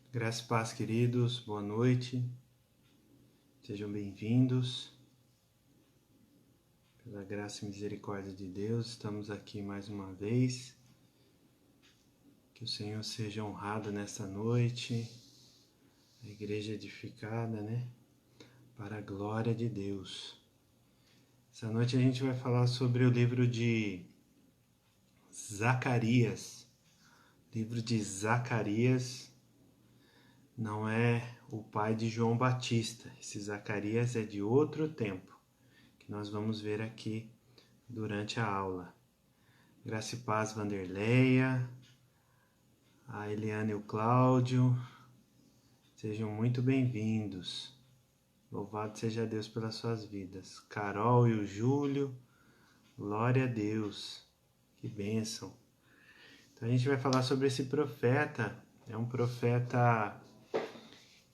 Graça e paz, queridos, boa noite, sejam bem-vindos. Pela graça e misericórdia de Deus, estamos aqui mais uma vez. Que o Senhor seja honrado nesta noite, a igreja edificada, para a glória de Deus. Essa noite a gente vai falar sobre o livro de Zacarias. O livro de Zacarias não é o pai de João Batista. Esse Zacarias é de outro tempo, que nós vamos ver aqui durante a aula. Graça e paz, Vanderleia, a Eliane e o Cláudio, sejam muito bem-vindos. Louvado seja Deus pelas suas vidas. Carol e o Júlio, glória a Deus, que bênção. Então a gente vai falar sobre esse profeta. É um profeta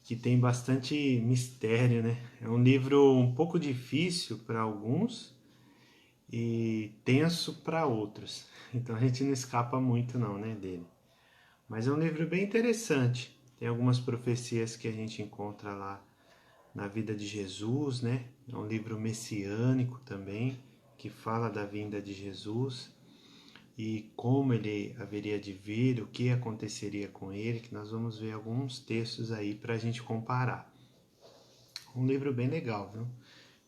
que tem bastante mistério, É um livro um pouco difícil para alguns e tenso para outros. Então a gente não escapa muito não, dele. Mas é um livro bem interessante. Tem algumas profecias que a gente encontra lá na vida de Jesus, É um livro messiânico também, que fala da vinda de Jesus e como ele haveria de vir, o que aconteceria com ele, que nós vamos ver alguns textos aí para a gente comparar. Um livro bem legal, viu?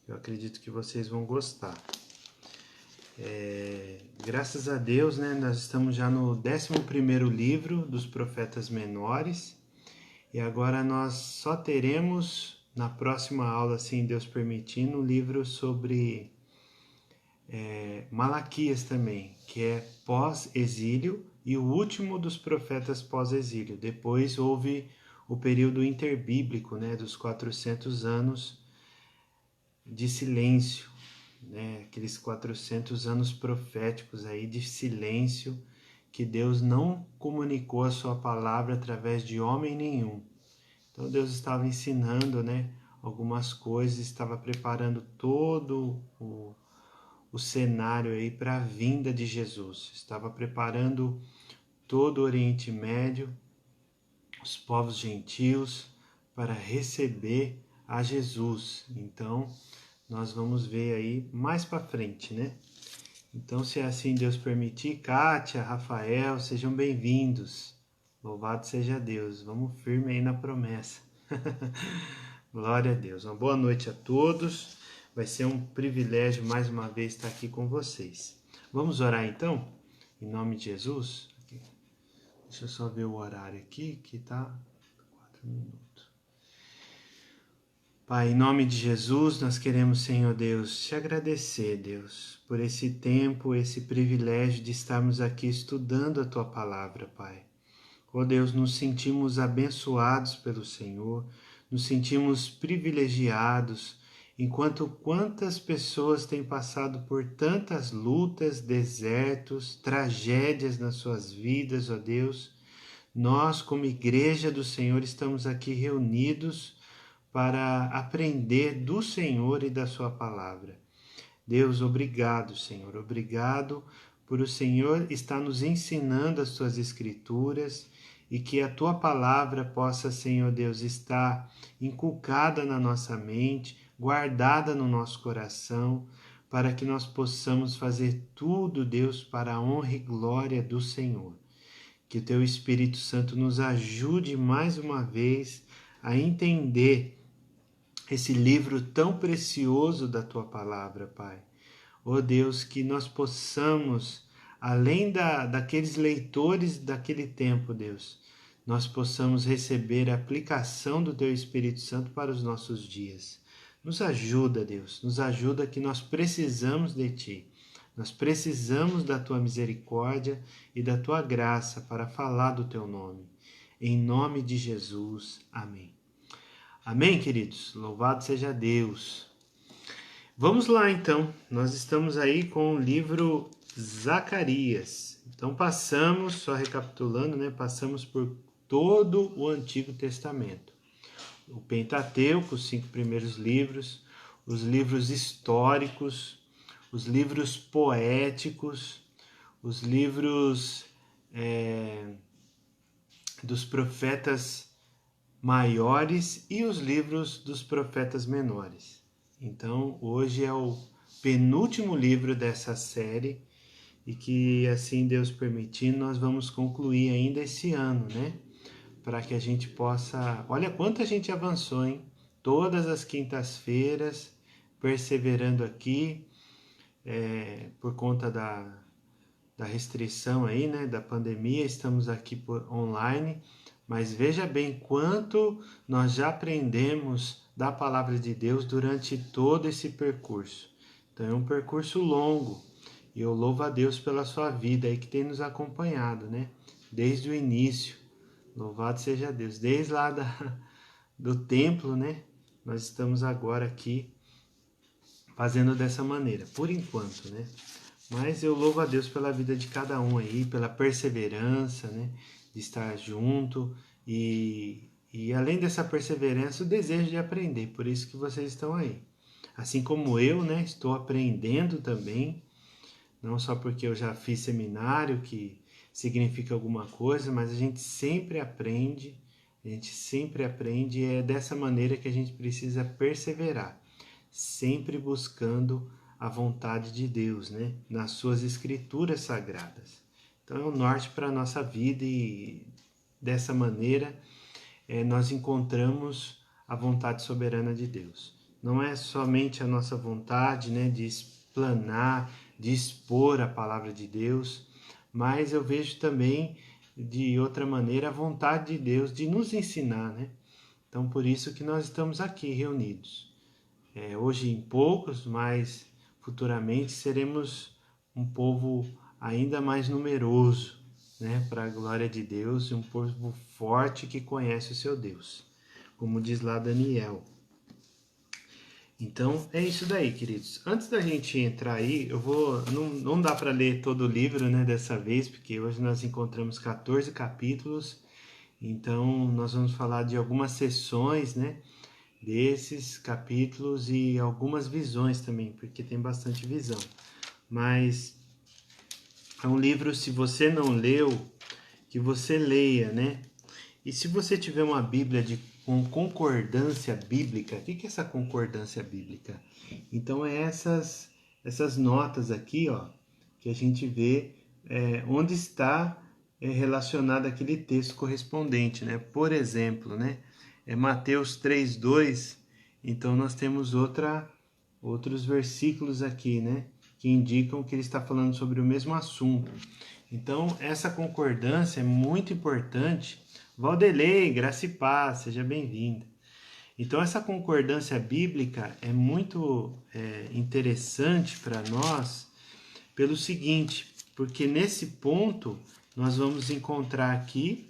Eu acredito que vocês vão gostar. Graças a Deus, nós estamos já no 11º livro dos profetas menores e agora nós só teremos na próxima aula, assim Deus permitindo, um livro sobre Malaquias também, que é pós-exílio e o último dos profetas pós-exílio. Depois houve o período interbíblico, dos 400 anos de silêncio, aqueles 400 anos proféticos aí de silêncio, que Deus não comunicou a sua palavra através de homem nenhum. Então Deus estava ensinando, algumas coisas, estava preparando todo o cenário aí para a vinda de Jesus. Estava preparando todo o Oriente Médio, os povos gentios, para receber a Jesus. Então, nós vamos ver aí mais para frente, Então, se assim Deus permitir, Kátia, Rafael, sejam bem-vindos. Louvado seja Deus. Vamos firme aí na promessa. Glória a Deus. Uma boa noite a todos. Vai ser um privilégio mais uma vez estar aqui com vocês. Vamos orar então? Em nome de Jesus? Deixa eu só ver o horário aqui, que tá 4 minutos. Pai, em nome de Jesus, nós queremos, Senhor Deus, te agradecer, Deus, por esse tempo, esse privilégio de estarmos aqui estudando a Tua palavra, Pai. Ó Deus, nos sentimos abençoados pelo Senhor, nos sentimos privilegiados, enquanto quantas pessoas têm passado por tantas lutas, desertos, tragédias nas suas vidas, ó Deus. Nós, como Igreja do Senhor, estamos aqui reunidos para aprender do Senhor e da sua palavra. Deus, obrigado, Senhor, obrigado por o Senhor estar nos ensinando as tuas escrituras e que a tua palavra possa, Senhor Deus, estar inculcada na nossa mente, guardada no nosso coração, para que nós possamos fazer tudo, Deus, para a honra e glória do Senhor. Que o teu Espírito Santo nos ajude mais uma vez a entender esse livro tão precioso da tua palavra, Pai. Ó Deus, que nós possamos, além daqueles leitores daquele tempo, Deus, nós possamos receber a aplicação do Teu Espírito Santo para os nossos dias. Nos ajuda, Deus, nos ajuda, que nós precisamos de Ti. Nós precisamos da Tua misericórdia e da Tua graça para falar do Teu nome. Em nome de Jesus. Amém. Amém, queridos? Louvado seja Deus. Vamos lá, então. Nós estamos aí com o livro Zacarias. Então passamos, só recapitulando, passamos por todo o Antigo Testamento. O Pentateuco, os 5 primeiros livros, os livros históricos, os livros poéticos, os livros dos profetas maiores e os livros dos profetas menores. Então, hoje é o penúltimo livro dessa série e que, assim Deus permitindo, nós vamos concluir ainda esse ano, né? Para que a gente possa... Olha quanto a gente avançou, hein? Todas as quintas-feiras, perseverando aqui, por conta da restrição aí, né? Da pandemia, estamos aqui online, mas veja bem quanto nós já aprendemos da palavra de Deus durante todo esse percurso. Então é um percurso longo e eu louvo a Deus pela sua vida aí que tem nos acompanhado, né? Desde o início. Louvado seja Deus. Desde lá do templo, né? Nós estamos agora aqui fazendo dessa maneira, por enquanto, né? Mas eu louvo a Deus pela vida de cada um aí, pela perseverança, né? De estar junto e além dessa perseverança, o desejo de aprender. Por isso que vocês estão aí. Assim como eu, né? Estou aprendendo também, não só porque eu já fiz seminário, que significa alguma coisa, mas a gente sempre aprende, e é dessa maneira que a gente precisa perseverar, sempre buscando a vontade de Deus, né? Nas suas escrituras sagradas. Então é o norte para a nossa vida e dessa maneira nós encontramos a vontade soberana de Deus. Não é somente a nossa vontade, né, de explanar, de expor a palavra de Deus, mas eu vejo também, de outra maneira, a vontade de Deus de nos ensinar, né? Então, por isso que nós estamos aqui reunidos. Hoje em poucos, mas futuramente seremos um povo ainda mais numeroso, né? Para a glória de Deus, e um povo forte que conhece o seu Deus, como diz lá Daniel. Então, é isso daí, queridos. Antes da gente entrar aí, eu vou... Não dá para ler todo o livro, né, dessa vez, porque hoje nós encontramos 14 capítulos. Então, nós vamos falar de algumas seções, né, desses capítulos e algumas visões também, porque tem bastante visão. Mas é um livro, se você não leu, que você leia, né? E se você tiver uma Bíblia com concordância bíblica, o que é essa concordância bíblica? Então é essas notas aqui, ó, que a gente vê onde está relacionado aquele texto correspondente, né? Por exemplo, né? Mateus 3:2, então nós temos outros versículos aqui, né? Que indicam que ele está falando sobre o mesmo assunto. Então, essa concordância é muito importante. Valdelei, graça e paz, seja bem-vinda. Então, essa concordância bíblica é muito interessante para nós pelo seguinte, porque nesse ponto nós vamos encontrar aqui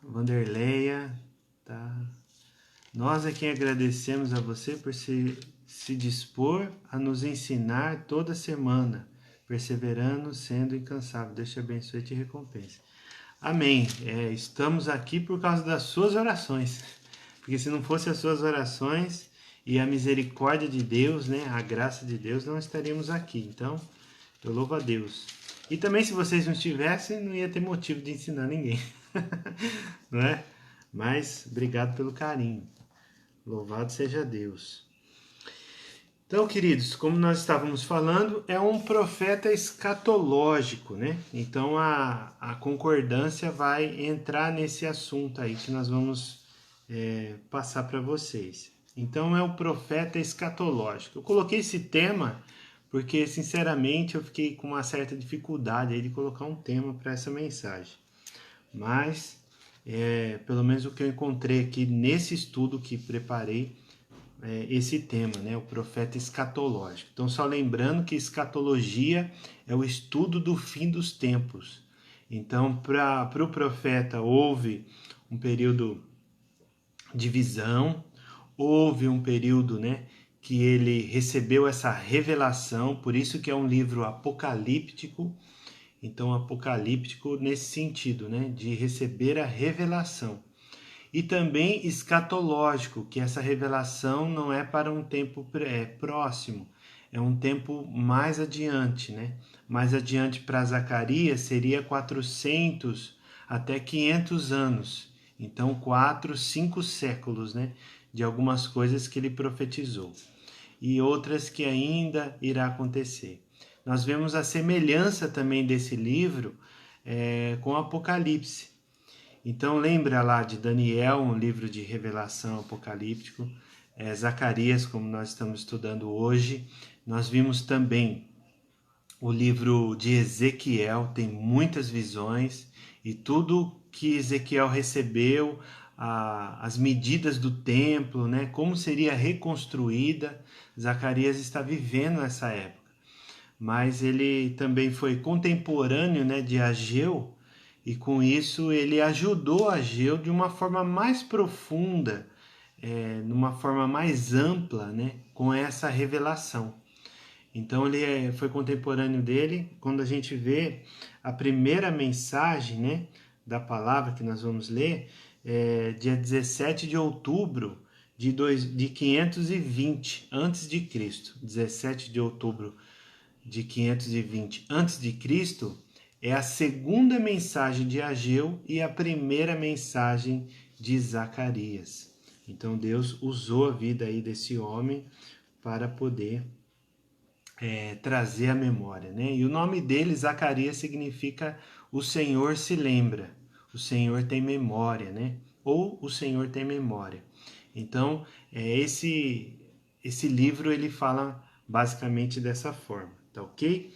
Vanderleia, tá? Nós é quem agradecemos a você por se dispor a nos ensinar toda semana, perseverando, sendo incansável. Deus te abençoe e te recompense. Amém. Estamos aqui por causa das suas orações, porque se não fossem as suas orações e a misericórdia de Deus, né, a graça de Deus, não estaríamos aqui. Então, eu louvo a Deus. E também, se vocês não estivessem, não ia ter motivo de ensinar ninguém, não é? Mas, obrigado pelo carinho. Louvado seja Deus. Então, queridos, como nós estávamos falando, é um profeta escatológico, né? Então, a concordância vai entrar nesse assunto aí que nós vamos passar para vocês. Então, é o profeta escatológico. Eu coloquei esse tema porque, sinceramente, eu fiquei com uma certa dificuldade aí de colocar um tema para essa mensagem. Mas, pelo menos o que eu encontrei aqui nesse estudo que preparei, esse tema, né, o profeta escatológico. Então, só lembrando que escatologia é o estudo do fim dos tempos. Então, para o profeta houve um período de visão, houve um período, né, que ele recebeu essa revelação, por isso que é um livro apocalíptico. Então, apocalíptico nesse sentido, né, de receber a revelação. E também escatológico, que essa revelação não é para um tempo próximo, é um tempo mais adiante, né? Mais adiante para Zacarias seria 400 até 500 anos. Então 4, 5 séculos, né, de algumas coisas que ele profetizou e outras que ainda irá acontecer. Nós vemos a semelhança também desse livro com Apocalipse. Então lembra lá de Daniel, um livro de revelação apocalíptico, Zacarias, como nós estamos estudando hoje. Nós vimos também o livro de Ezequiel, tem muitas visões, e tudo que Ezequiel recebeu, as medidas do templo, né, como seria reconstruída, Zacarias está vivendo essa época. Mas ele também foi contemporâneo, né, de Ageu, e com isso ele ajudou Ageu de uma forma mais profunda, numa forma mais ampla, né, com essa revelação. Então ele foi contemporâneo dele. Quando a gente vê a primeira mensagem, né, da palavra que nós vamos ler, dia 17 de outubro de 520 antes de Cristo. 17 de outubro de 520 antes de Cristo é a segunda mensagem de Ageu e a primeira mensagem de Zacarias. Então Deus usou a vida aí desse homem para poder trazer a memória, né? E o nome dele, Zacarias, significa o Senhor se lembra, o Senhor tem memória, né? Ou o Senhor tem memória. Então, esse livro ele fala basicamente dessa forma, tá ok?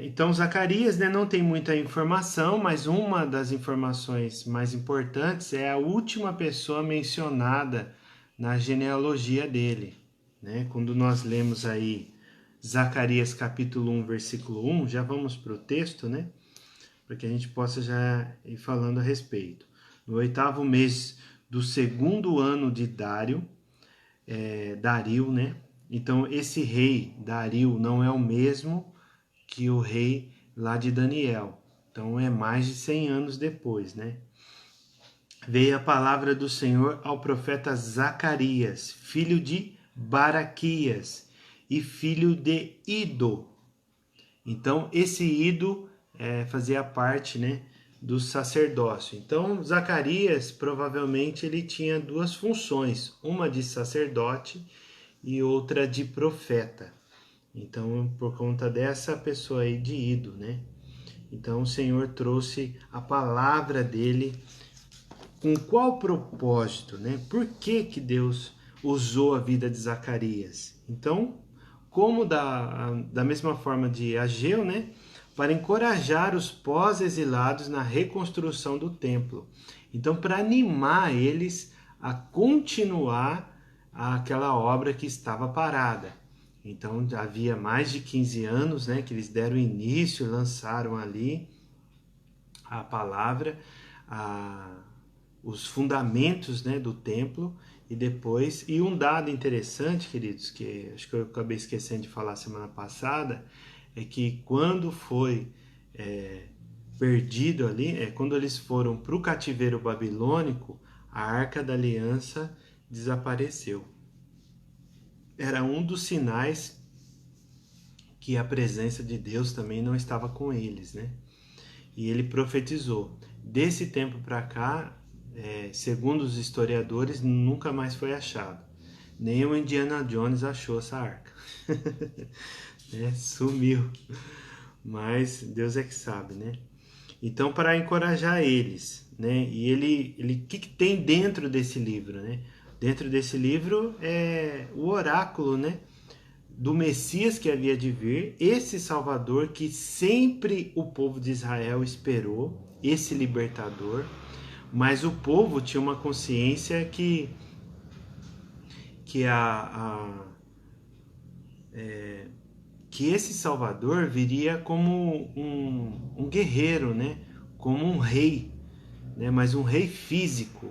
Então, Zacarias, né, não tem muita informação, mas uma das informações mais importantes é a última pessoa mencionada na genealogia dele, né? Quando nós lemos aí Zacarias capítulo 1, versículo 1, já vamos para o texto, né? Para que a gente possa já ir falando a respeito. No 8º mês do segundo ano de Dario, né? Então, esse rei, Dario, não é o mesmo que o rei lá de Daniel. Então, é mais de 100 anos depois, né? Veio a palavra do Senhor ao profeta Zacarias, filho de Baraquias e filho de Ido. Então, esse Ido fazia parte, né, do sacerdócio. Então, Zacarias, provavelmente, ele tinha duas funções, uma de sacerdote e outra de profeta. Então, por conta dessa pessoa aí de Ido, né? Então, o Senhor trouxe a palavra dele. Com qual propósito, né? Por que Deus usou a vida de Zacarias? Então, como da mesma forma de Ageu, né? Para encorajar os pós-exilados na reconstrução do templo. Então, para animar eles a continuar aquela obra que estava parada. Então, havia mais de 15 anos, né? Que eles deram início, lançaram ali a palavra, os fundamentos, né, do templo, e depois, e um dado interessante, queridos, que acho que eu acabei esquecendo de falar semana passada, é que quando foi perdido ali, quando eles foram para o cativeiro babilônico, a Arca da Aliança desapareceu. Era um dos sinais que a presença de Deus também não estava com eles, né? E ele profetizou. Desse tempo para cá, segundo os historiadores, nunca mais foi achado. Nem o Indiana Jones achou essa arca. Sumiu. Mas Deus é que sabe, né? Então, para encorajar eles, né? E ele, o que tem dentro desse livro, né? Dentro desse livro é o oráculo, né? Do Messias que havia de vir, esse Salvador que sempre o povo de Israel esperou, esse libertador, mas o povo tinha uma consciência que esse Salvador viria como um guerreiro, né? Como um rei, né? Mas um rei físico,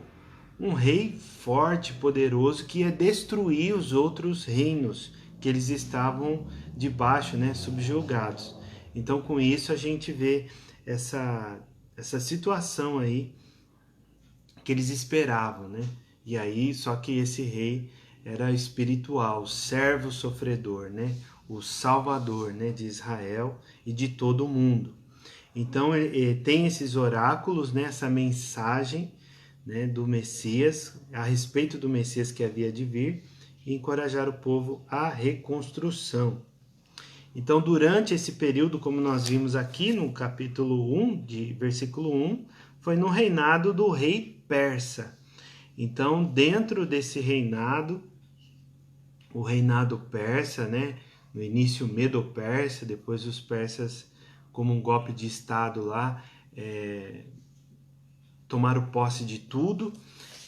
um rei forte, poderoso, que ia destruir os outros reinos que eles estavam debaixo, né? Subjugados. Então, com isso, a gente vê essa situação aí que eles esperavam, né? E aí, só que esse rei era espiritual, servo sofredor, né? O Salvador, né, de Israel e de todo o mundo. Então tem esses oráculos, né, essa mensagem, né, do Messias, a respeito do Messias que havia de vir, e encorajar o povo à reconstrução. Então, durante esse período, como nós vimos aqui no capítulo 1, de versículo 1, foi no reinado do rei persa. Então, dentro desse reinado, o reinado persa, né, no início medo-persa, depois os persas, como um golpe de estado lá, tomaram posse de tudo.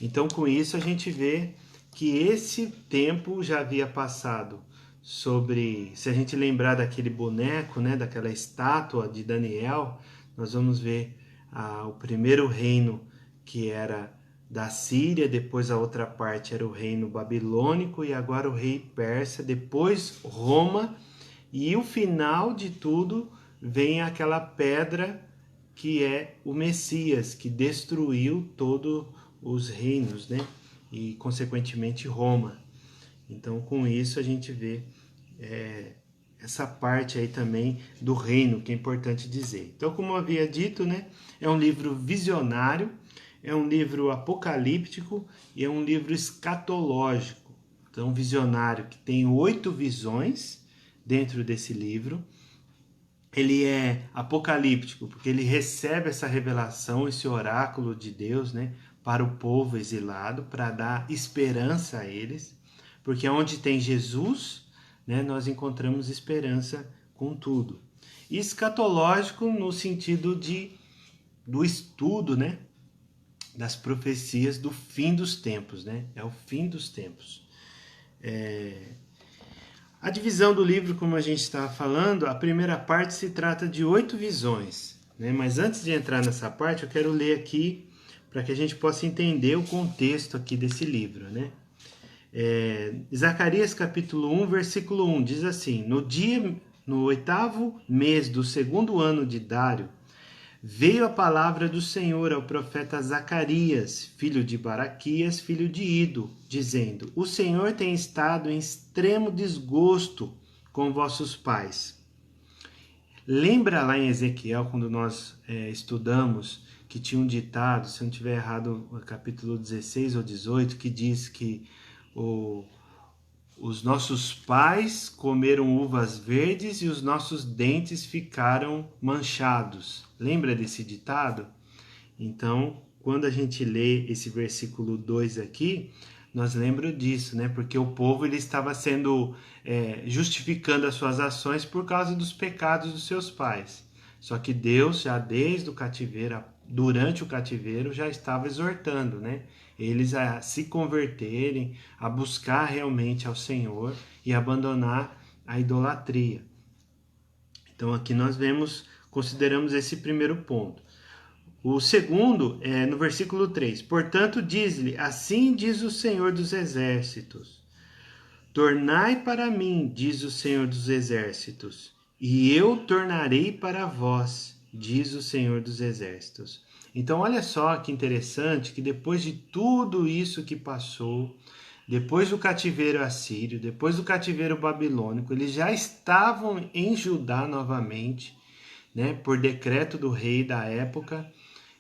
Então, com isso, a gente vê que esse tempo já havia passado sobre... Se a gente lembrar daquele boneco, né, daquela estátua de Daniel, nós vamos ver o primeiro reino, que era da Síria, depois a outra parte era o reino babilônico, e agora o rei persa, depois Roma, e o final de tudo vem aquela pedra que é o Messias, que destruiu todos os reinos, né? E consequentemente Roma. Então, com isso a gente vê essa parte aí também do reino, que é importante dizer. Então, como eu havia dito, né, é um livro visionário, é um livro apocalíptico e é um livro escatológico. Então, visionário, que tem 8 visões dentro desse livro. Ele é apocalíptico, porque ele recebe essa revelação, esse oráculo de Deus, né, para o povo exilado, para dar esperança a eles, porque onde tem Jesus, né, nós encontramos esperança com tudo. E escatológico no sentido do estudo, né, das profecias do fim dos tempos, né? É o fim dos tempos. A divisão do livro, como a gente estava falando, a primeira parte se trata de 8 visões, né? Mas antes de entrar nessa parte, eu quero ler aqui para que a gente possa entender o contexto aqui desse livro, né? Zacarias capítulo 1, versículo 1 diz assim: no 8º mês do 2º ano de Dário, veio a palavra do Senhor ao profeta Zacarias, filho de Baraquias, filho de Ido, dizendo: O Senhor tem estado em extremo desgosto com vossos pais. Lembra lá em Ezequiel, quando nós estudamos, que tinha um ditado, se eu não estiver errado, no capítulo 16 ou 18, que diz que os nossos pais comeram uvas verdes e os nossos dentes ficaram manchados. Lembra desse ditado? Então, quando a gente lê esse versículo 2 aqui, nós lembramos disso, né? Porque o povo ele estava sendo justificando as suas ações por causa dos pecados dos seus pais. Só que Deus, já desde o cativeiro, durante o cativeiro, já estava exortando, né? Eles a se converterem, a buscar realmente ao Senhor e abandonar a idolatria. Então aqui nós consideramos esse primeiro ponto. O segundo é no versículo 3. Portanto, diz-lhe, assim diz o Senhor dos Exércitos: Tornai para mim, diz o Senhor dos Exércitos, e eu tornarei para vós, diz o Senhor dos Exércitos. Então, olha só que interessante que depois de tudo isso que passou, depois do cativeiro assírio, depois do cativeiro babilônico, eles já estavam em Judá novamente, né, por decreto do rei da época,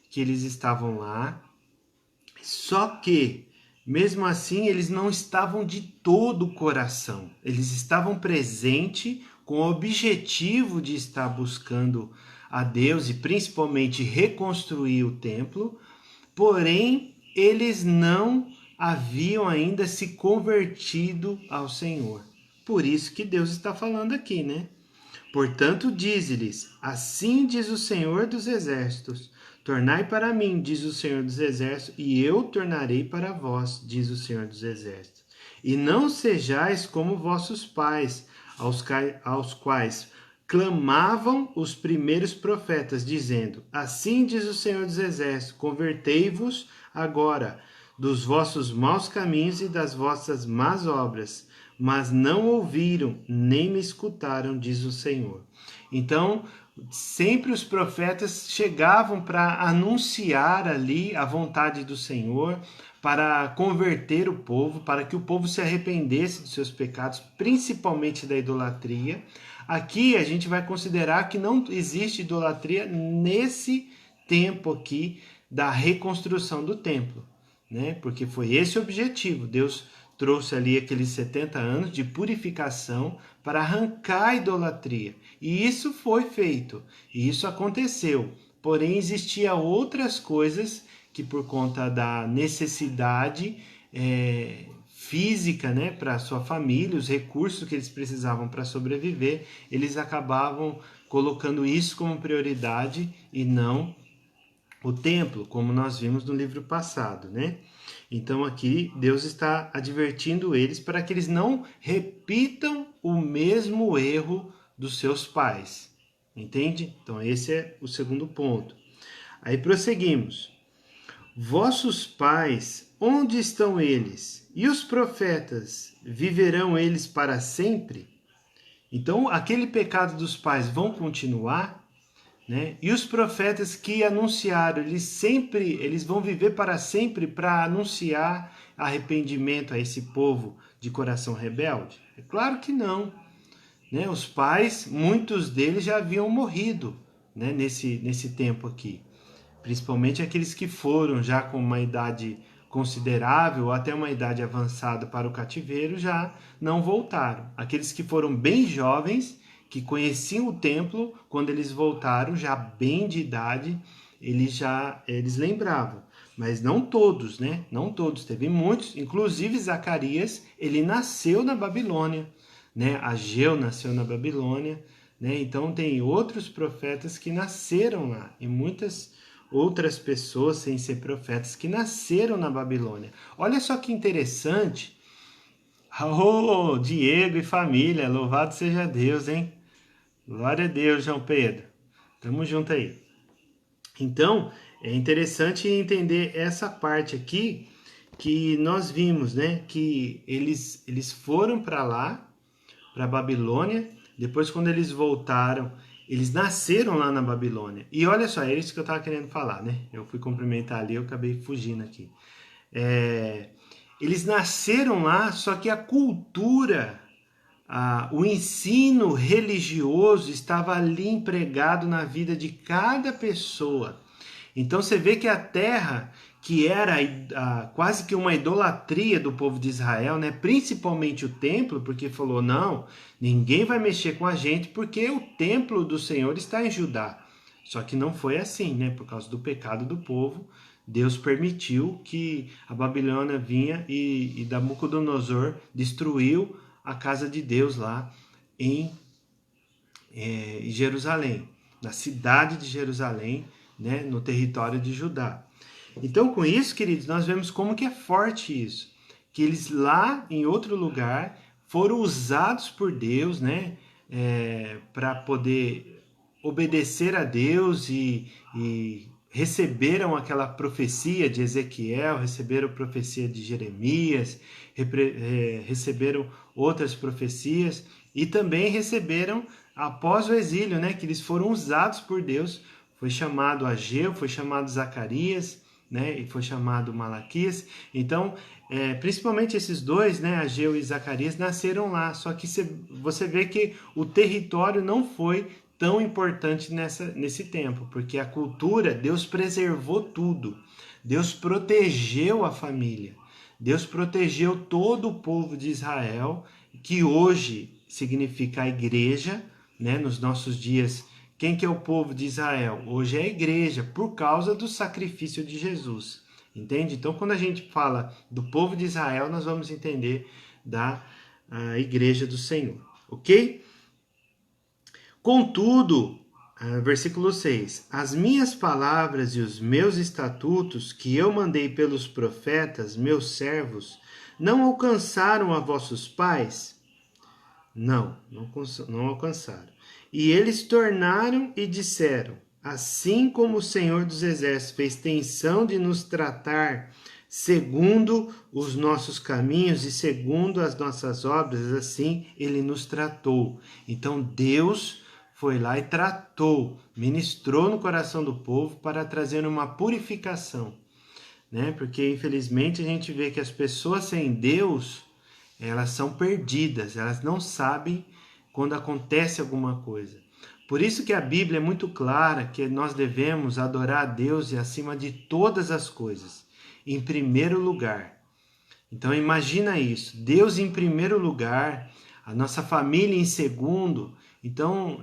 que eles estavam lá. Só que, mesmo assim, eles não estavam de todo o coração. Eles estavam presentes com o objetivo de estar buscando a Deus e principalmente reconstruir o templo, porém, eles não haviam ainda se convertido ao Senhor. Por isso que Deus está falando aqui, né? Portanto, diz-lhes, assim diz o Senhor dos Exércitos, tornai para mim, diz o Senhor dos Exércitos, e eu tornarei para vós, diz o Senhor dos Exércitos. E não sejais como vossos pais, aos quais clamavam os primeiros profetas, dizendo, assim diz o Senhor dos Exércitos, convertei-vos agora dos vossos maus caminhos e das vossas más obras, mas não ouviram, nem me escutaram, diz o Senhor. Então, sempre os profetas chegavam para anunciar ali a vontade do Senhor, para converter o povo, para que o povo se arrependesse dos seus pecados, principalmente da idolatria, aqui a gente vai considerar que não existe idolatria nesse tempo aqui da reconstrução do templo, né? Porque foi esse o objetivo. Deus trouxe ali aqueles 70 anos de purificação para arrancar a idolatria. E isso foi feito, e isso aconteceu. Porém, existia outras coisas que por conta da necessidade física, né, para sua família, os recursos que eles precisavam para sobreviver, eles acabavam colocando isso como prioridade e não o templo, como nós vimos no livro passado, né? Então aqui Deus está advertindo eles para que eles não repitam o mesmo erro dos seus pais. Entende? Então esse é o segundo ponto. Aí prosseguimos. Vossos pais, onde estão eles? E os profetas, viverão eles para sempre? Então aquele pecado dos pais vão continuar? Né? E os profetas que anunciaram, eles vão viver para sempre para anunciar arrependimento a esse povo de coração rebelde? É claro que não. Né? Os pais, muitos deles já haviam morrido, né? nesse tempo aqui. Principalmente aqueles que foram já com uma idade considerável ou até uma idade avançada para o cativeiro já não voltaram. Aqueles que foram bem jovens, que conheciam o templo, quando eles voltaram, já bem de idade, eles lembravam. Mas não todos, né? Não todos. Teve muitos, inclusive Zacarias, ele nasceu na Babilônia, né? Ageu nasceu na Babilônia, né? Então tem outros profetas que nasceram lá e muitas outras pessoas, sem ser profetas, que nasceram na Babilônia. Olha só que interessante. Oh, Diego e família, louvado seja Deus, hein? Glória a Deus, João Pedro. Tamo junto aí. Então, é interessante entender essa parte aqui que nós vimos, né? Que eles foram para lá, para Babilônia. Depois, quando eles voltaram, eles nasceram lá na Babilônia. E olha só, é isso que eu estava querendo falar, né? Eu fui cumprimentar ali, eu acabei fugindo aqui. Eles nasceram lá, só que a cultura, o ensino religioso estava ali empregado na vida de cada pessoa. Então você vê que a terra, que era quase que uma idolatria do povo de Israel, né? Principalmente o templo, porque falou, não, ninguém vai mexer com a gente porque o templo do Senhor está em Judá. Só que não foi assim, né? Por causa do pecado do povo, Deus permitiu que a Babilônia vinha e Nabucodonosor destruiu a casa de Deus lá em Jerusalém, na cidade de Jerusalém, né, no território de Judá. Então, com isso, queridos, nós vemos como que é forte isso, que eles lá em outro lugar foram usados por Deus, né, para poder obedecer a Deus e receberam aquela profecia de Ezequiel, receberam a profecia de Jeremias, receberam outras profecias e também receberam após o exílio, né, que eles foram usados por Deus. Foi chamado Ageu, foi chamado Zacarias, né, e foi chamado Malaquias. Então, principalmente esses dois, né, Ageu e Zacarias, nasceram lá. Só que você vê que o território não foi tão importante nesse tempo, porque a cultura, Deus preservou tudo. Deus protegeu a família. Deus protegeu todo o povo de Israel, que hoje significa a igreja, né, nos nossos dias. Quem que é o povo de Israel? Hoje é a igreja, por causa do sacrifício de Jesus. Entende? Então, quando a gente fala do povo de Israel, nós vamos entender da igreja do Senhor. Ok? Contudo, versículo 6, as minhas palavras e os meus estatutos que eu mandei pelos profetas, meus servos, não alcançaram a vossos pais? Não alcançaram. E eles tornaram e disseram, assim como o Senhor dos Exércitos fez tensão de nos tratar segundo os nossos caminhos e segundo as nossas obras, assim ele nos tratou. Então Deus foi lá e tratou, ministrou no coração do povo para trazer uma purificação, né? Porque infelizmente a gente vê que as pessoas sem Deus, elas são perdidas, elas não sabem quando acontece alguma coisa. Por isso que a Bíblia é muito clara que nós devemos adorar a Deus e acima de todas as coisas, em primeiro lugar. Então imagina isso, Deus em primeiro lugar, a nossa família em segundo. Então,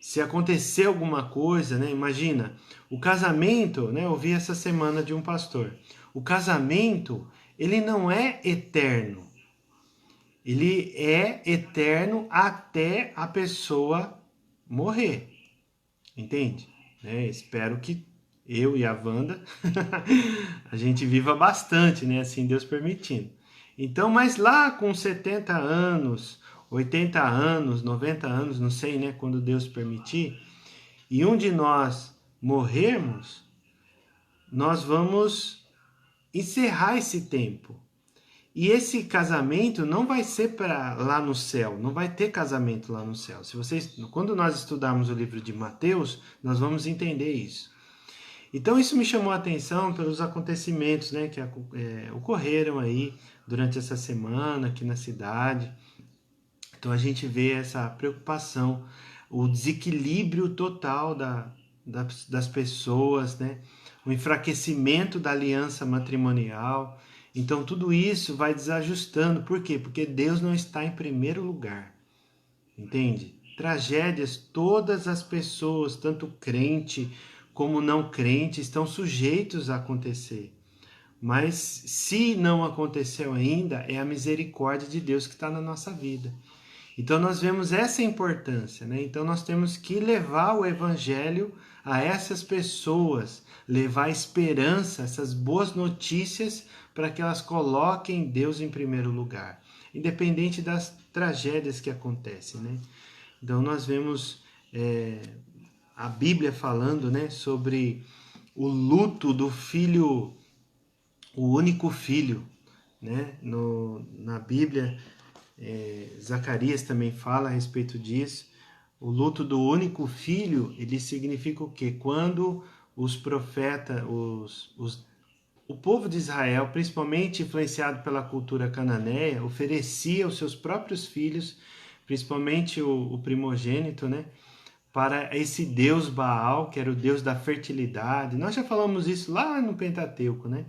se acontecer alguma coisa, né? Imagina, o casamento, né? Eu ouvi essa semana de um pastor. O casamento, ele não é eterno. Ele é eterno até a pessoa morrer. Entende? Espero que eu e a Wanda a gente viva bastante, né? Assim Deus permitindo. Então, mas lá com 70 anos, 80 anos, 90 anos, não sei, né? Quando Deus permitir, e um de nós morrermos, nós vamos encerrar esse tempo. E esse casamento não vai ser para lá no céu, não vai ter casamento lá no céu. Quando nós estudarmos o livro de Mateus, nós vamos entender isso. Então isso me chamou a atenção pelos acontecimentos, né, que ocorreram aí durante essa semana aqui na cidade. Então a gente vê essa preocupação, o desequilíbrio total das pessoas, né, o enfraquecimento da aliança matrimonial. Então tudo isso vai desajustando. Por quê? Porque Deus não está em primeiro lugar. Entende? Tragédias, todas as pessoas, tanto crente como não crente, estão sujeitos a acontecer. Mas se não aconteceu ainda, é a misericórdia de Deus que está na nossa vida. Então nós vemos essa importância, né? Então nós temos que levar o evangelho a essas pessoas, levar esperança, essas boas notícias para que elas coloquem Deus em primeiro lugar, independente das tragédias que acontecem, né? Então nós vemos a Bíblia falando, né, sobre o luto do filho, o único filho, né? Na Bíblia, Zacarias também fala a respeito disso. O luto do único filho, ele significa o quê? Quando os profetas, o povo de Israel, principalmente influenciado pela cultura cananeia, oferecia os seus próprios filhos, principalmente o primogênito, né, para esse deus Baal, que era o deus da fertilidade. Nós já falamos isso lá no Pentateuco, né?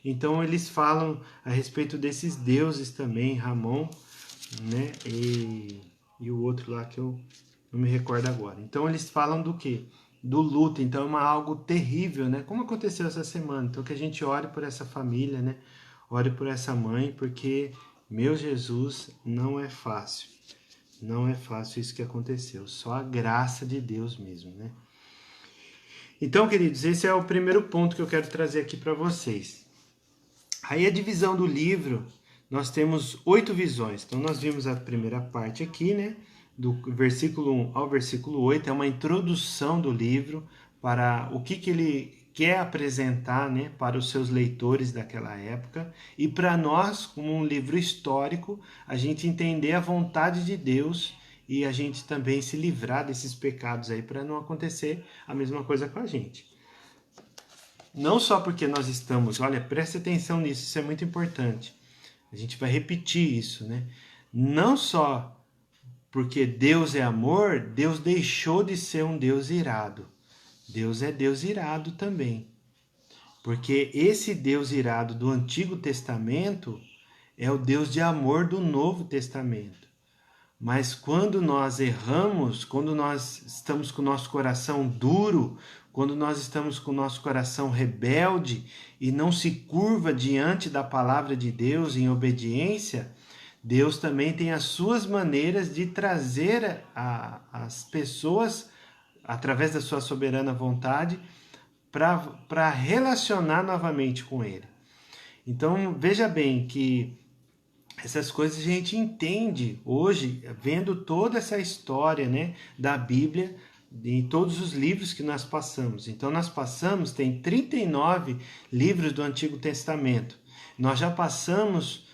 Então eles falam a respeito desses deuses também, Ramon, né? E o outro lá que eu não me recordo agora. Então eles falam do quê? Do luto. Então é algo terrível, né? Como aconteceu essa semana. Então que a gente ore por essa família, né? Ore por essa mãe, porque, meu Jesus, não é fácil. Não é fácil isso que aconteceu. Só a graça de Deus mesmo, né? Então, queridos, esse é o primeiro ponto que eu quero trazer aqui para vocês. Aí a divisão do livro, nós temos 8 visões. Então nós vimos a primeira parte aqui, né? Do versículo 1 ao versículo 8, é uma introdução do livro para o que ele quer apresentar, né, para os seus leitores daquela época, e para nós, como um livro histórico, a gente entender a vontade de Deus e a gente também se livrar desses pecados aí, para não acontecer a mesma coisa com a gente. Não só porque nós estamos, olha, preste atenção nisso, isso é muito importante. A gente vai repetir isso, né? Não só porque Deus é amor, Deus deixou de ser um Deus irado. Deus é Deus irado também. Porque esse Deus irado do Antigo Testamento é o Deus de amor do Novo Testamento. Mas quando nós erramos, quando nós estamos com o nosso coração duro, quando nós estamos com o nosso coração rebelde e não se curva diante da palavra de Deus em obediência, Deus também tem as suas maneiras de trazer as pessoas, através da sua soberana vontade, para relacionar novamente com Ele. Então, veja bem que essas coisas a gente entende hoje, vendo toda essa história, né, da Bíblia, em todos os livros que nós passamos. Então nós passamos, tem 39 livros do Antigo Testamento. Nós já passamos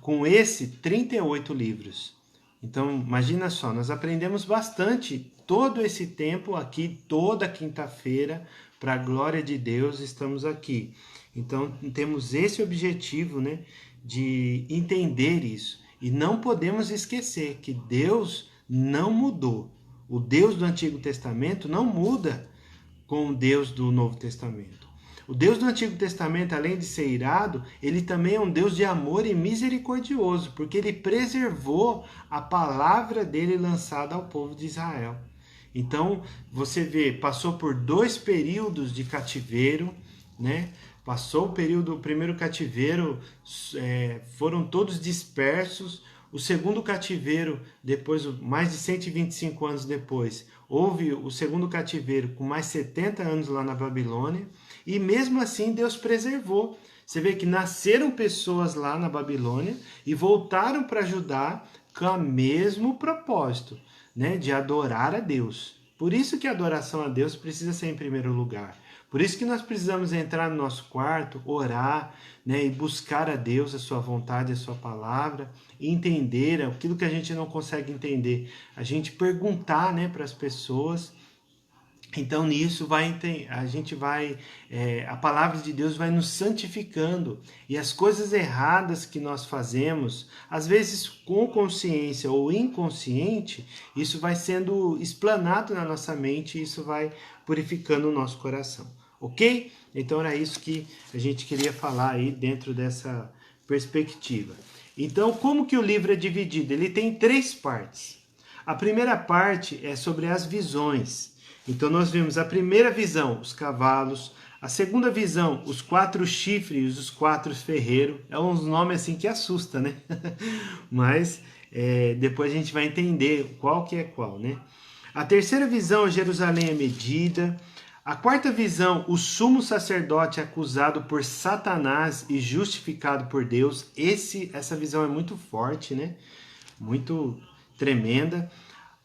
com esse 38 livros. Então imagina só, nós aprendemos bastante todo esse tempo aqui, toda quinta-feira, para a glória de Deus, estamos aqui. Então temos esse objetivo, né, de entender isso. E não podemos esquecer que Deus não mudou. O Deus do Antigo Testamento não muda com o Deus do Novo Testamento. O Deus do Antigo Testamento, além de ser irado, ele também é um Deus de amor e misericordioso, porque ele preservou a palavra dele lançada ao povo de Israel. Então, você vê, passou por 2 períodos de cativeiro, né? Passou o primeiro cativeiro, foram todos dispersos. O segundo cativeiro, depois, mais de 125 anos depois, houve o segundo cativeiro com mais 70 anos lá na Babilônia. E mesmo assim Deus preservou. Você vê que nasceram pessoas lá na Babilônia e voltaram para Judá com o mesmo propósito, né, de adorar a Deus. Por isso que a adoração a Deus precisa ser em primeiro lugar. Por isso que nós precisamos entrar no nosso quarto, orar, né, e buscar a Deus, a sua vontade, a sua palavra, e entender aquilo que a gente não consegue entender. A gente perguntar, né, para as pessoas. Então nisso a palavra de Deus vai nos santificando, e as coisas erradas que nós fazemos, às vezes com consciência ou inconsciente, isso vai sendo explanado na nossa mente e isso vai purificando o nosso coração, ok? Então era isso que a gente queria falar aí dentro dessa perspectiva. Então, como que o livro é dividido? Ele tem 3 partes. A primeira parte é sobre as visões. Então nós vemos a primeira visão, os cavalos, a segunda visão, os 4 chifres, os 4 ferreiros. É uns nomes assim que assusta, né? Mas depois a gente vai entender qual que é qual, né? A terceira visão, Jerusalém é medida. A quarta visão, o sumo sacerdote acusado por Satanás e justificado por Deus. Essa visão é muito forte, né? Muito tremenda.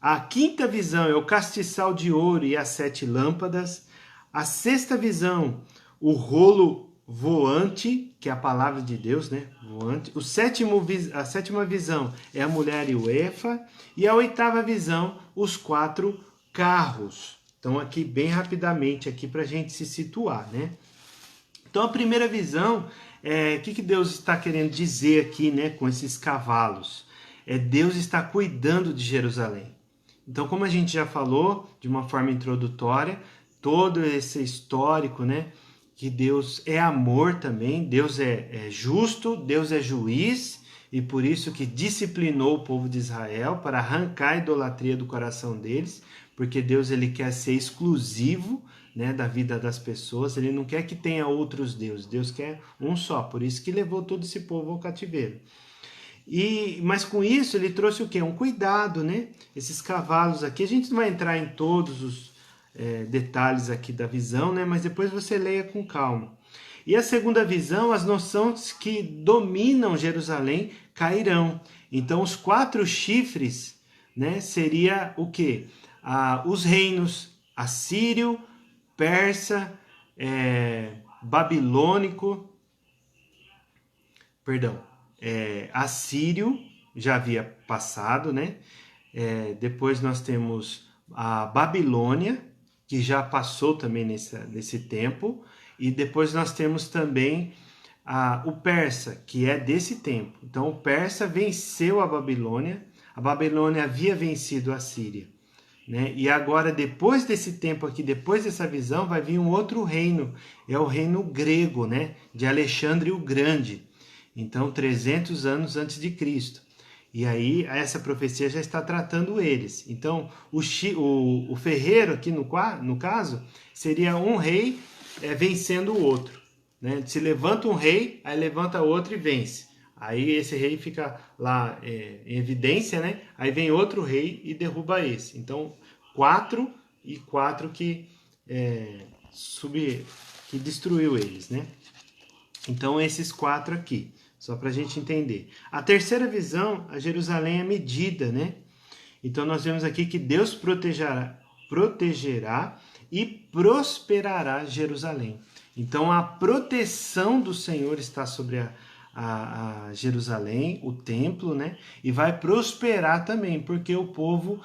A quinta visão é o castiçal de ouro e as 7 lâmpadas. A sexta visão, o rolo voante, que é a palavra de Deus, né? Voante. A sétima visão é a mulher e o efa. E a oitava visão, os 4 carros. Então aqui bem rapidamente aqui para a gente se situar, né? Então a primeira visão, o que Deus está querendo dizer aqui, né, com esses cavalos? Deus está cuidando de Jerusalém. Então, como a gente já falou de uma forma introdutória, todo esse histórico, né, que Deus é amor também, Deus é justo, Deus é juiz, e por isso que disciplinou o povo de Israel para arrancar a idolatria do coração deles, porque Deus ele quer ser exclusivo, né, da vida das pessoas, ele não quer que tenha outros deuses, Deus quer um só, por isso que levou todo esse povo ao cativeiro. Mas com isso ele trouxe o quê? Um cuidado, né? Esses cavalos aqui, a gente não vai entrar em todos os detalhes aqui da visão, né? Mas depois você leia com calma. E a segunda visão, as noções que dominam Jerusalém cairão. Então os 4 chifres, né? Seria o quê? Os reinos assírio, persa, babilônico, assírio, já havia passado, né? Depois nós temos a Babilônia, que já passou também nesse tempo, e depois nós temos também o persa, que é desse tempo. Então o persa venceu a Babilônia havia vencido a Síria, né? E agora, depois desse tempo aqui, depois dessa visão, vai vir um outro reino, é o reino grego, né? De Alexandre o Grande. Então, 300 anos antes de Cristo. E aí, essa profecia já está tratando eles. Então, o ferreiro aqui, no caso, seria um rei vencendo o outro, né? Se levanta um rei, aí levanta outro e vence. Aí esse rei fica lá em evidência, né? Aí vem outro rei e derruba esse. Então, 4 e 4 que destruiu eles, né? Então, esses 4 aqui. Só para a gente entender. A terceira visão, a Jerusalém é medida, né? Então nós vemos aqui que Deus protegerá e prosperará Jerusalém. Então a proteção do Senhor está sobre a Jerusalém, o templo, né? E vai prosperar também, porque o povo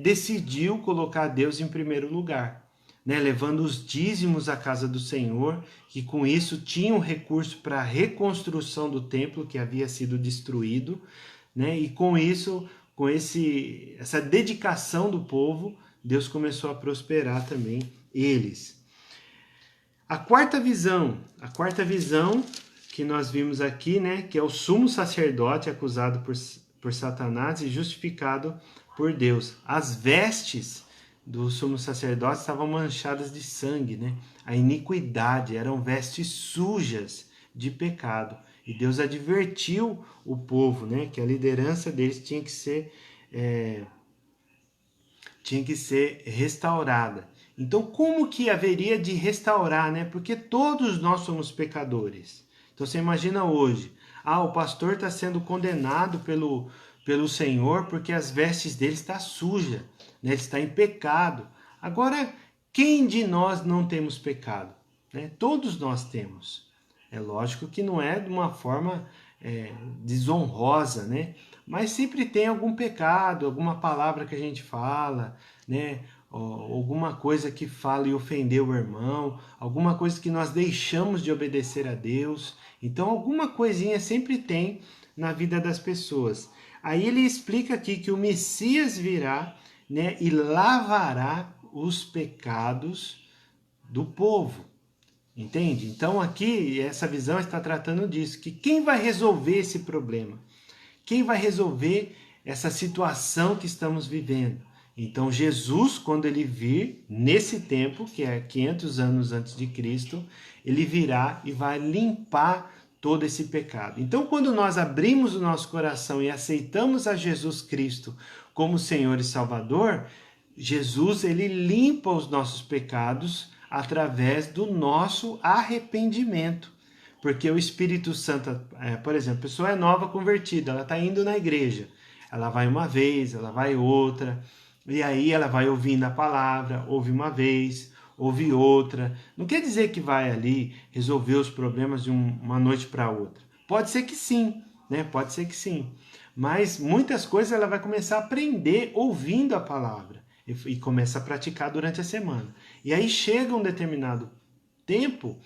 decidiu colocar Deus em primeiro lugar. Né, levando os dízimos à casa do Senhor, que com isso tinham recurso para a reconstrução do templo que havia sido destruído, né? E com isso, com essa dedicação do povo, Deus começou a prosperar também eles. A quarta visão que nós vimos aqui, né, que é o sumo sacerdote acusado por Satanás e justificado por Deus. As vestes do sumo sacerdote estavam manchadas de sangue, né? A iniquidade, eram vestes sujas de pecado. E Deus advertiu o povo, né, que a liderança deles tinha que ser restaurada. Então, como que haveria de restaurar, né? Porque todos nós somos pecadores. Então, você imagina hoje, o pastor está sendo condenado pelo Senhor porque as vestes dele está suja, né? Ele está em pecado. Agora, quem de nós não temos pecado? Né? Todos nós temos. É lógico que não é de uma forma desonrosa, né? Mas sempre tem algum pecado, alguma palavra que a gente fala, né? Alguma coisa que fala e ofendeu o irmão, alguma coisa que nós deixamos de obedecer a Deus. Então, alguma coisinha sempre tem na vida das pessoas. Aí ele explica aqui que o Messias virá, né, e lavará os pecados do povo. Entende? Então aqui essa visão está tratando disso, que quem vai resolver esse problema? Quem vai resolver essa situação que estamos vivendo? Então Jesus, quando ele vir nesse tempo, que é 500 anos antes de Cristo, ele virá e vai limpar todo esse pecado. Então quando nós abrimos o nosso coração e aceitamos a Jesus Cristo como Senhor e Salvador, Jesus ele limpa os nossos pecados através do nosso arrependimento. Porque o Espírito Santo, por exemplo, a pessoa é nova convertida, ela está indo na igreja. Ela vai uma vez, ela vai outra, e aí ela vai ouvindo a palavra, ouve uma vez, ouve outra. Não quer dizer que vai ali resolver os problemas de uma noite para outra. Pode ser que sim, né? Pode ser que sim. Mas muitas coisas ela vai começar a aprender ouvindo a palavra e começa a praticar durante a semana. E aí chega um determinado tempo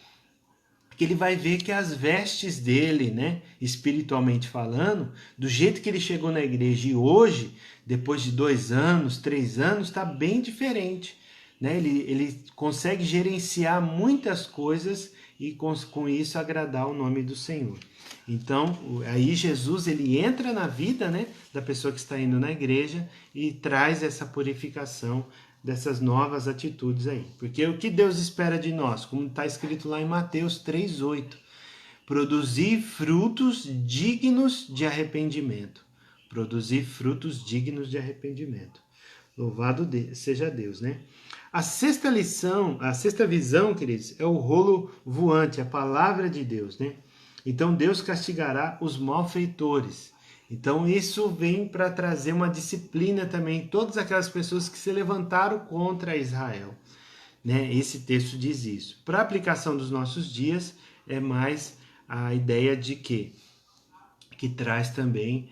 que ele vai ver que as vestes dele, né, espiritualmente falando, do jeito que ele chegou na igreja e hoje, depois de 2 anos, 3 anos, está bem diferente. Né? Ele consegue gerenciar muitas coisas e com isso agradar o nome do Senhor. Então, aí Jesus ele entra na vida, né, da pessoa que está indo na igreja e traz essa purificação dessas novas atitudes aí. Porque o que Deus espera de nós, como está escrito lá em Mateus 3:8, produzir frutos dignos de arrependimento. Produzir frutos dignos de arrependimento. Louvado seja Deus, né? A sexta visão, queridos, é o rolo voante, a palavra de Deus, né? Então Deus castigará os malfeitores. Então isso vem para trazer uma disciplina também em todas aquelas pessoas que se levantaram contra Israel. Né? Esse texto diz isso. Para a aplicação dos nossos dias, é mais a ideia de que traz também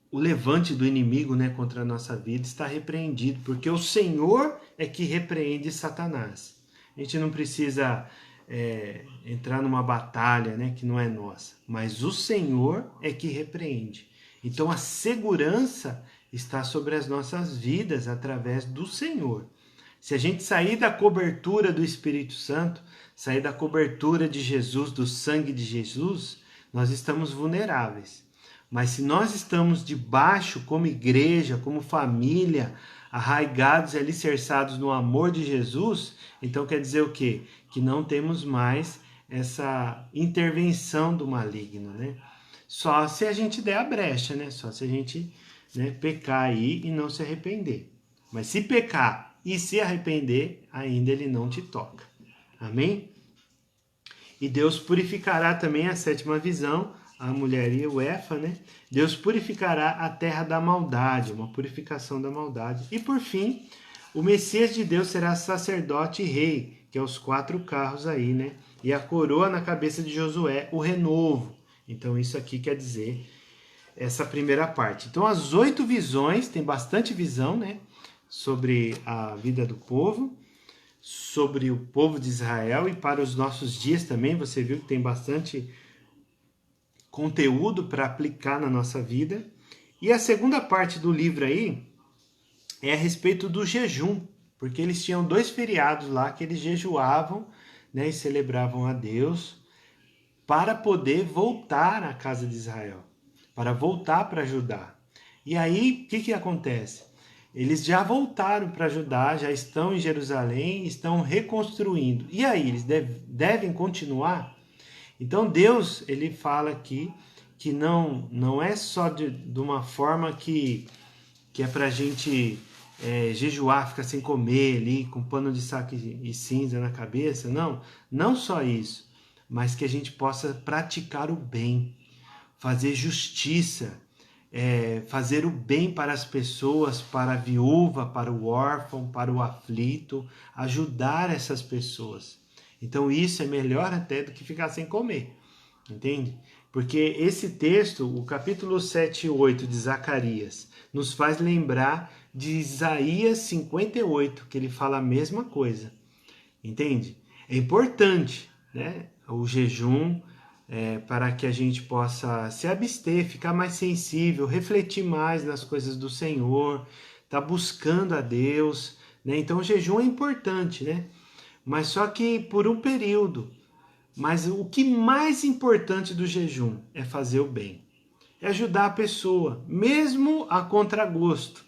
o levante do inimigo, né, contra a nossa vida está repreendido, porque o Senhor é que repreende Satanás. A gente não precisa entrar numa batalha, né, que não é nossa, mas o Senhor é que repreende. Então a segurança está sobre as nossas vidas através do Senhor. Se a gente sair da cobertura do Espírito Santo, sair da cobertura de Jesus, do sangue de Jesus, nós estamos vulneráveis. Mas se nós estamos debaixo, como igreja, como família, arraigados e alicerçados no amor de Jesus, então quer dizer o quê? Que não temos mais essa intervenção do maligno, né? Só se a gente der a brecha, né? Só se a gente, né, pecar aí e não se arrepender. Mas se pecar e se arrepender, ainda ele não te toca. Amém? E Deus purificará também a sétima visão, a mulher e o Efa, né? Deus purificará a terra da maldade, uma purificação da maldade. E por fim, o Messias de Deus será sacerdote e rei, que é os 4 carros aí, né? E a coroa na cabeça de Josué, o renovo. Então isso aqui quer dizer essa primeira parte. Então as 8 visões, tem bastante visão, né? Sobre a vida do povo, sobre o povo de Israel e para os nossos dias também. Você viu que tem bastante conteúdo para aplicar na nossa vida. E a segunda parte do livro aí é a respeito do jejum, porque eles tinham 2 feriados lá que eles jejuavam, né, e celebravam a Deus para poder voltar à casa de Israel, para voltar para Judá. E aí, o que acontece? Eles já voltaram para Judá, já estão em Jerusalém, estão reconstruindo. E aí, eles devem continuar? Então Deus, ele fala aqui que não é só de uma forma que é para a gente jejuar, ficar sem comer ali, com pano de saco e cinza na cabeça. Não só isso, mas que a gente possa praticar o bem, fazer justiça, fazer o bem para as pessoas, para a viúva, para o órfão, para o aflito, ajudar essas pessoas. Então isso é melhor até do que ficar sem comer, entende? Porque esse texto, o capítulo 7 e 8 de Zacarias, nos faz lembrar de Isaías 58, que ele fala a mesma coisa, entende? É importante, né, o jejum, para que a gente possa se abster, ficar mais sensível, refletir mais nas coisas do Senhor, tá buscando a Deus, né? Então o jejum é importante, né? Mas só que por um período. Mas o que mais importante do jejum é fazer o bem, é ajudar a pessoa, mesmo a contragosto,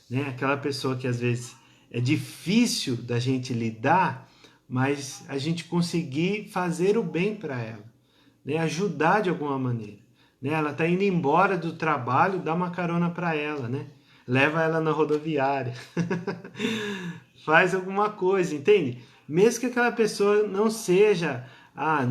né? Aquela pessoa que às vezes é difícil da gente lidar, mas a gente conseguir fazer o bem para ela, né? Ajudar de alguma maneira, né? Ela está indo embora do trabalho, dá uma carona para ela, né? Leva ela na rodoviária, faz alguma coisa, entende? Mesmo que aquela pessoa não seja,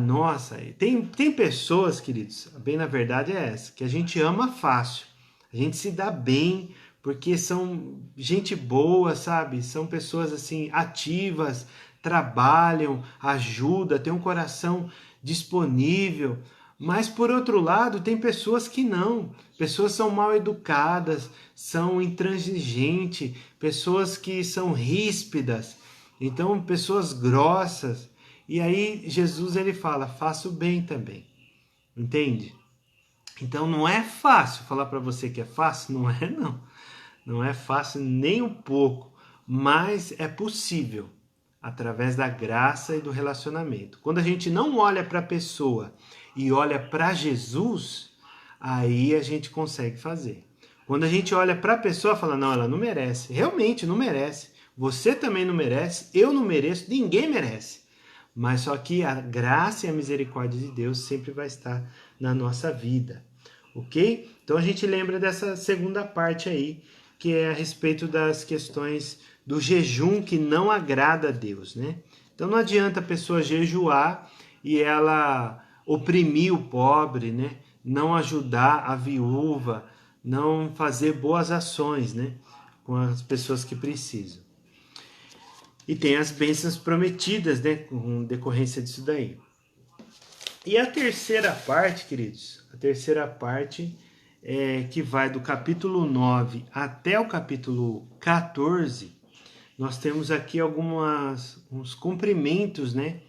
nossa, tem pessoas, queridos, bem na verdade é essa, que a gente ama fácil, a gente se dá bem, porque são gente boa, sabe? São pessoas assim ativas, trabalham, ajudam, têm um coração disponível. Mas por outro lado, tem pessoas que não. Pessoas são mal educadas, são intransigentes, pessoas que são ríspidas, então pessoas grossas. E aí Jesus ele fala: faça o bem também. Entende? Então não é fácil falar para você que é fácil, não é não. Não é fácil nem um pouco, mas é possível através da graça e do relacionamento. Quando a gente não olha para a pessoa e olha para Jesus, aí a gente consegue fazer. Quando a gente olha para a pessoa e fala: não, ela não merece, realmente não merece. Você também não merece, eu não mereço, ninguém merece. Mas só que a graça e a misericórdia de Deus sempre vai estar na nossa vida, ok? Então a gente lembra dessa segunda parte aí, que é a respeito das questões do jejum que não agrada a Deus, né? Então não adianta a pessoa jejuar e ela oprimir o pobre, né? Não ajudar a viúva, não fazer boas ações, né? Com as pessoas que precisam. E tem as bênçãos prometidas, né? Com decorrência disso daí. E a terceira parte, queridos, a terceira parte que vai do capítulo 9 até o capítulo 14, nós temos aqui uns cumprimentos, né,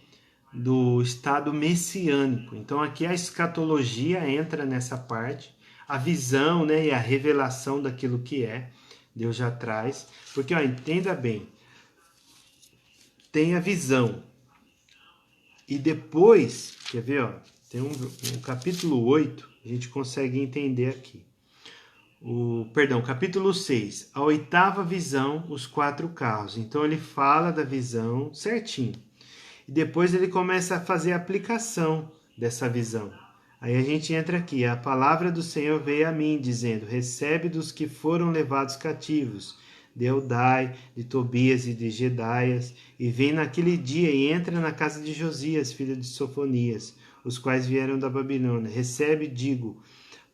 do estado messiânico. Então aqui a escatologia entra nessa parte, a visão, né, e a revelação daquilo que Deus já traz. Porque, entenda bem, tem a visão. E depois, quer ver, tem um capítulo 8, a gente consegue entender aqui. Capítulo 6, a oitava visão, os 4 carros. Então ele fala da visão certinho. E depois ele começa a fazer a aplicação dessa visão. Aí a gente entra aqui: a palavra do Senhor veio a mim, dizendo: recebe dos que foram levados cativos, de Eldai, de Tobias e de Gedaias, e vem naquele dia e entra na casa de Josias, filho de Sofonias, os quais vieram da Babilônia. Recebe, digo,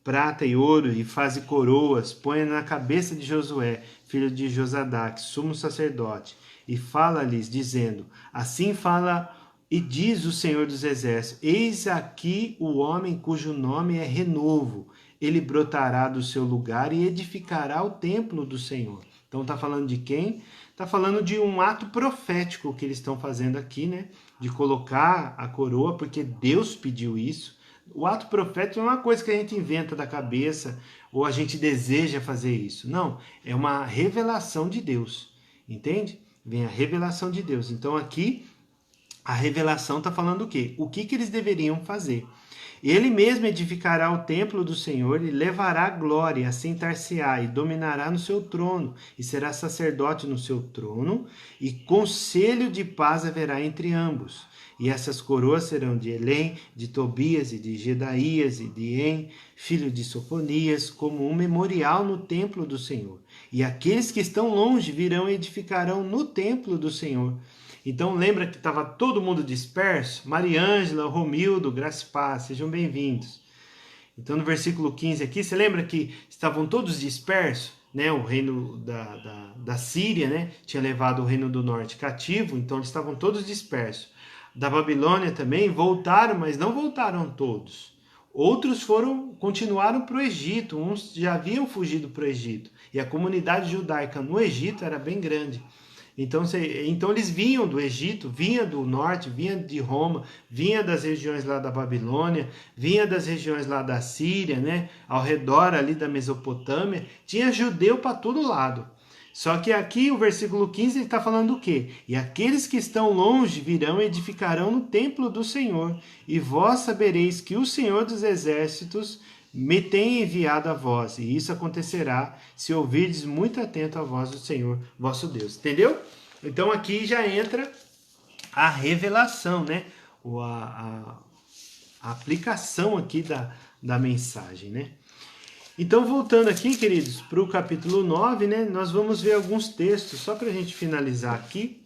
prata e ouro, e faze coroas, põe na cabeça de Josué, filho de Josadaque, sumo sacerdote, e fala-lhes, dizendo: assim fala e diz o Senhor dos Exércitos: eis aqui o homem cujo nome é Renovo, ele brotará do seu lugar e edificará o templo do Senhor. Então está falando de quem? Está falando de um ato profético que eles estão fazendo aqui, né? De colocar a coroa, porque Deus pediu isso. O ato profético não é uma coisa que a gente inventa da cabeça ou a gente deseja fazer isso. Não, é uma revelação de Deus, entende? Vem a revelação de Deus. Então aqui a revelação está falando o quê? O que eles deveriam fazer. Ele mesmo edificará o templo do Senhor e levará glória, assentar-se-á e dominará no seu trono, e será sacerdote no seu trono, e conselho de paz haverá entre ambos. E essas coroas serão de Elém, de Tobias e de Jedaías e de En, filho de Sofonias, como um memorial no templo do Senhor. E aqueles que estão longe virão e edificarão no templo do Senhor. Então lembra que estava todo mundo disperso? Mariângela, Romildo, Graça e Paz, sejam bem-vindos. Então no versículo 15 aqui, você lembra que estavam todos dispersos? Né? O reino da Síria, né? Tinha levado o reino do norte cativo, então eles estavam todos dispersos. Da Babilônia também voltaram, mas não voltaram todos. Outros continuaram para o Egito, uns já haviam fugido para o Egito. E a comunidade judaica no Egito era bem grande. Então eles vinham do Egito, vinha do norte, vinha de Roma, vinha das regiões lá da Babilônia, vinha das regiões lá da Síria, né? Ao redor ali da Mesopotâmia, tinha judeu para todo lado. Só que aqui o versículo 15 está falando o quê? E aqueles que estão longe virão e edificarão no templo do Senhor, e vós sabereis que o Senhor dos Exércitos me tem enviado a vós, e isso acontecerá se ouvirdes muito atento a voz do Senhor vosso Deus. Entendeu? Então aqui já entra a revelação, né? A aplicação aqui da mensagem, né? Então, voltando aqui, queridos, para o capítulo 9, né? Nós vamos ver alguns textos, só para a gente finalizar aqui,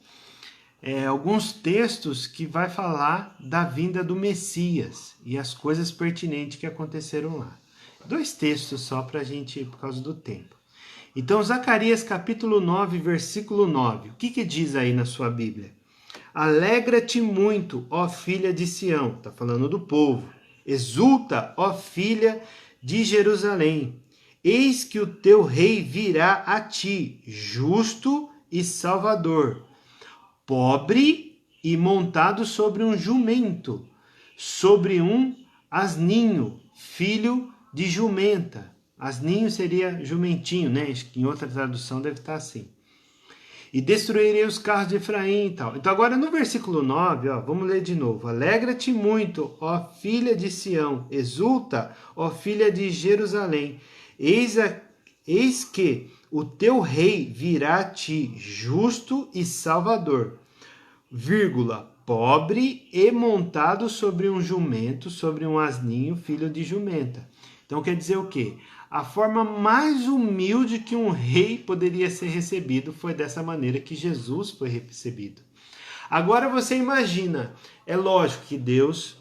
alguns textos que vai falar da vinda do Messias e as coisas pertinentes que aconteceram lá. 2 textos só para a gente, por causa do tempo. Então, Zacarias capítulo 9, versículo 9. O que diz aí na sua Bíblia? Alegra-te muito, ó filha de Sião. Está falando do povo. Exulta, ó filha de Jerusalém. Eis que o teu rei virá a ti, justo e salvador, pobre e montado sobre um jumento, sobre um asninho, filho de jumenta. Asninho seria jumentinho, né? Em outra tradução deve estar assim. E destruirei os carros de Efraim e tal. Então agora no versículo 9, ó, vamos ler de novo. Alegra-te muito, ó filha de Sião. Exulta, ó filha de Jerusalém. Eis que o teu rei virá a ti, justo e salvador, vírgula, pobre e montado sobre um jumento, sobre um asninho, filho de jumenta. Então quer dizer o quê? A forma mais humilde que um rei poderia ser recebido foi dessa maneira que Jesus foi recebido. Agora você imagina, é lógico que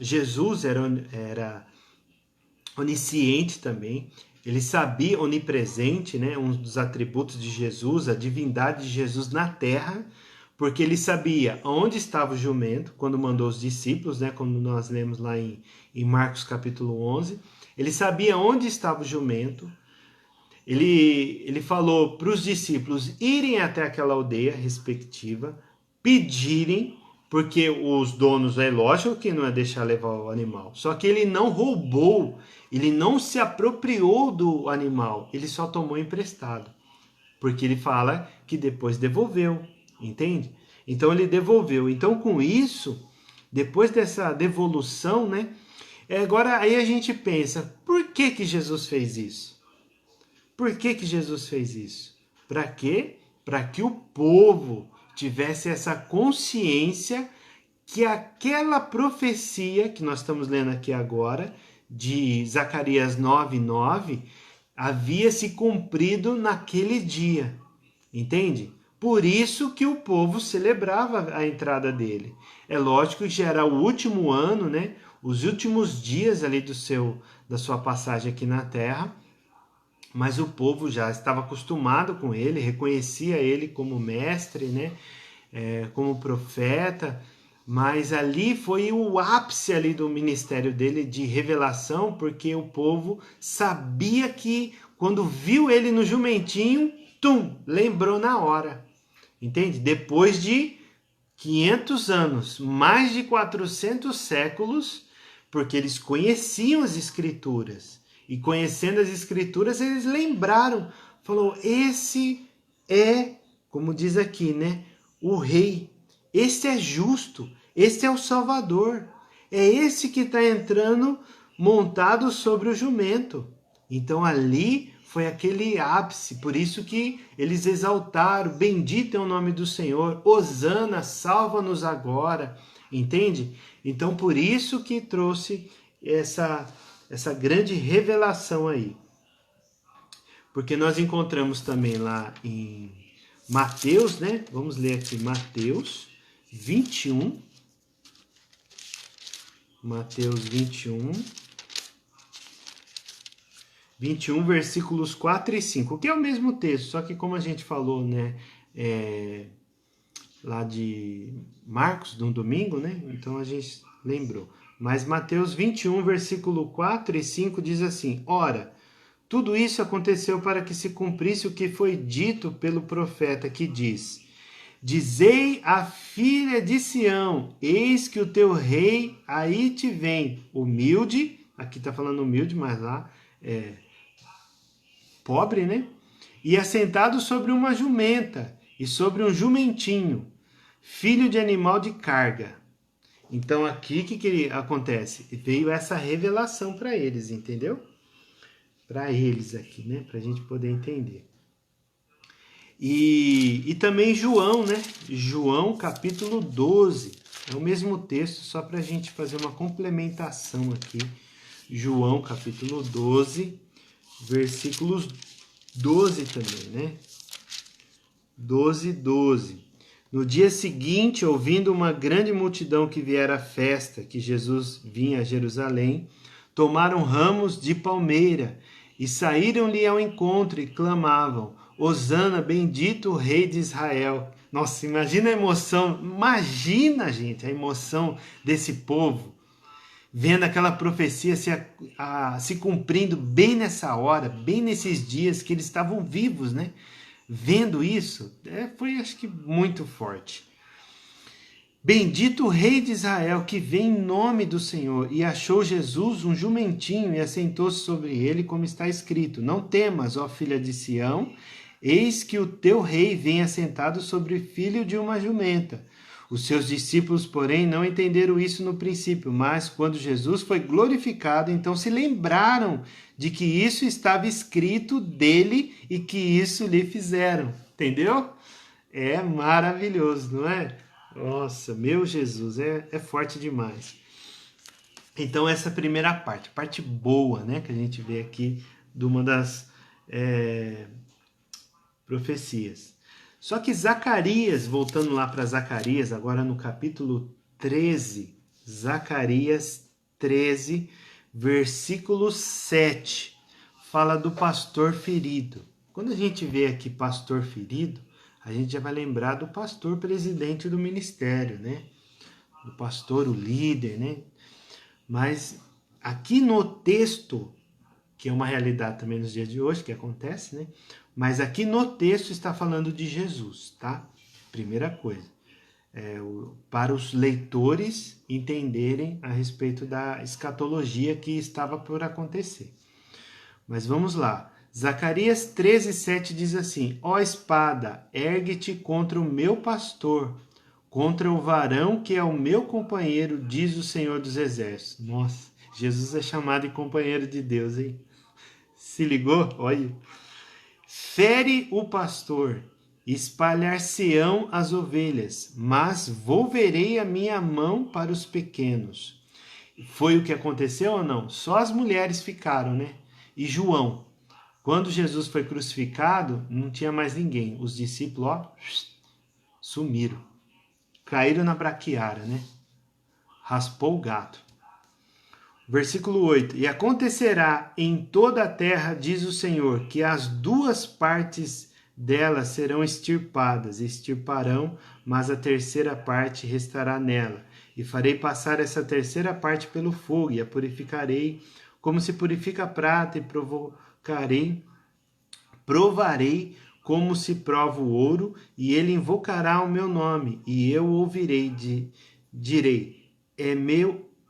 Jesus era onisciente também, ele sabia, onipresente, né? Um dos atributos de Jesus, a divindade de Jesus na terra, porque ele sabia onde estava o jumento, quando mandou os discípulos, né? Como nós lemos lá em Marcos capítulo 11, ele sabia onde estava o jumento, ele falou para os discípulos irem até aquela aldeia respectiva, pedirem, porque os donos, é lógico que não é deixar levar o animal, só que ele não roubou, ele não se apropriou do animal, ele só tomou emprestado, porque ele fala que depois devolveu, entende? Então ele devolveu. Então com isso, depois dessa devolução, né? Agora aí a gente pensa, por que Jesus fez isso? Por que Jesus fez isso? Para quê? Para que o povo tivesse essa consciência que aquela profecia que nós estamos lendo aqui agora, de Zacarias 9:9, havia se cumprido naquele dia. Entende? Por isso que o povo celebrava a entrada dele. É lógico que já era o último ano, né? Os últimos dias ali da sua passagem aqui na terra, mas o povo já estava acostumado com ele, reconhecia ele como mestre, né? Como profeta, mas ali foi o ápice ali do ministério dele de revelação, porque o povo sabia que quando viu ele no jumentinho, lembrou na hora, entende? Depois de 500 anos, mais de 400 séculos, porque eles conheciam as Escrituras. E conhecendo as Escrituras, eles lembraram. Falou, esse é, como diz aqui, né? O rei. Esse é justo. Esse é o Salvador. É esse que está entrando montado sobre o jumento. Então ali foi aquele ápice, por isso que eles exaltaram, bendito é o nome do Senhor, hosana, salva-nos agora, entende? Então por isso que trouxe essa grande revelação aí. Porque nós encontramos também lá em Mateus, né? Vamos ler aqui Mateus 21. Mateus 21, versículos 4 e 5, que é o mesmo texto, só que como a gente falou, né, lá de Marcos, no domingo, né, então a gente lembrou. Mas Mateus 21, versículo 4 e 5 diz assim, ora, tudo isso aconteceu para que se cumprisse o que foi dito pelo profeta, que diz, dizei à filha de Sião, eis que o teu rei aí te vem, humilde, aqui está falando humilde, mas lá pobre, né? E assentado sobre uma jumenta e sobre um jumentinho, filho de animal de carga. Então aqui o que acontece? Veio essa revelação para eles, entendeu? Para eles aqui, né? Para a gente poder entender. E também João, né? João capítulo 12. É o mesmo texto, só para a gente fazer uma complementação aqui. João capítulo 12, versículos 12 também, né? 12. No dia seguinte, ouvindo uma grande multidão que viera à festa, que Jesus vinha a Jerusalém, tomaram ramos de palmeira e saíram-lhe ao encontro e clamavam, Hosana, bendito o rei de Israel. Nossa, imagina a emoção, imagina, gente, a emoção desse povo, vendo aquela profecia se cumprindo bem nessa hora, bem nesses dias que eles estavam vivos, né? Vendo isso, foi acho que muito forte. Bendito o rei de Israel, que vem em nome do Senhor, e achou Jesus um jumentinho e assentou-se sobre ele, como está escrito, não temas, ó filha de Sião, eis que o teu rei vem assentado sobre o filho de uma jumenta. Os seus discípulos, porém, não entenderam isso no princípio, mas quando Jesus foi glorificado, então se lembraram de que isso estava escrito dele e que isso lhe fizeram. Entendeu? É maravilhoso, não é? Nossa, meu Jesus, é forte demais. Então essa primeira parte boa, né, que a gente vê aqui de uma das profecias. Só que Zacarias, voltando lá para Zacarias, agora no capítulo 13, Zacarias 13, versículo 7, fala do pastor ferido. Quando a gente vê aqui pastor ferido, a gente já vai lembrar do pastor presidente do ministério, né? Do pastor, o líder, né? Mas aqui no texto, que é uma realidade também nos dias de hoje, que acontece, né? Mas aqui no texto está falando de Jesus, tá? Primeira coisa, para os leitores entenderem a respeito da escatologia que estava por acontecer. Mas vamos lá. Zacarias 13:7 diz assim, ó espada, ergue-te contra o meu pastor, contra o varão que é o meu companheiro, diz o Senhor dos Exércitos. Nossa, Jesus é chamado de companheiro de Deus, hein? Se ligou? Olha. Fere o pastor, espalhar-se-ão as ovelhas, mas volverei a minha mão para os pequenos. Foi o que aconteceu ou não? Só as mulheres ficaram, né? E João, quando Jesus foi crucificado, não tinha mais ninguém. Os discípulos, ó, sumiram. Caíram na braquiária, né? Raspou o gato. Versículo 8. E acontecerá em toda a terra, diz o Senhor, que as duas partes dela serão extirparão, mas a terceira parte restará nela. E farei passar essa terceira parte pelo fogo, e a purificarei, como se purifica a prata, e provarei como se prova o ouro, e ele invocará o meu nome, e eu ouvirei, direi,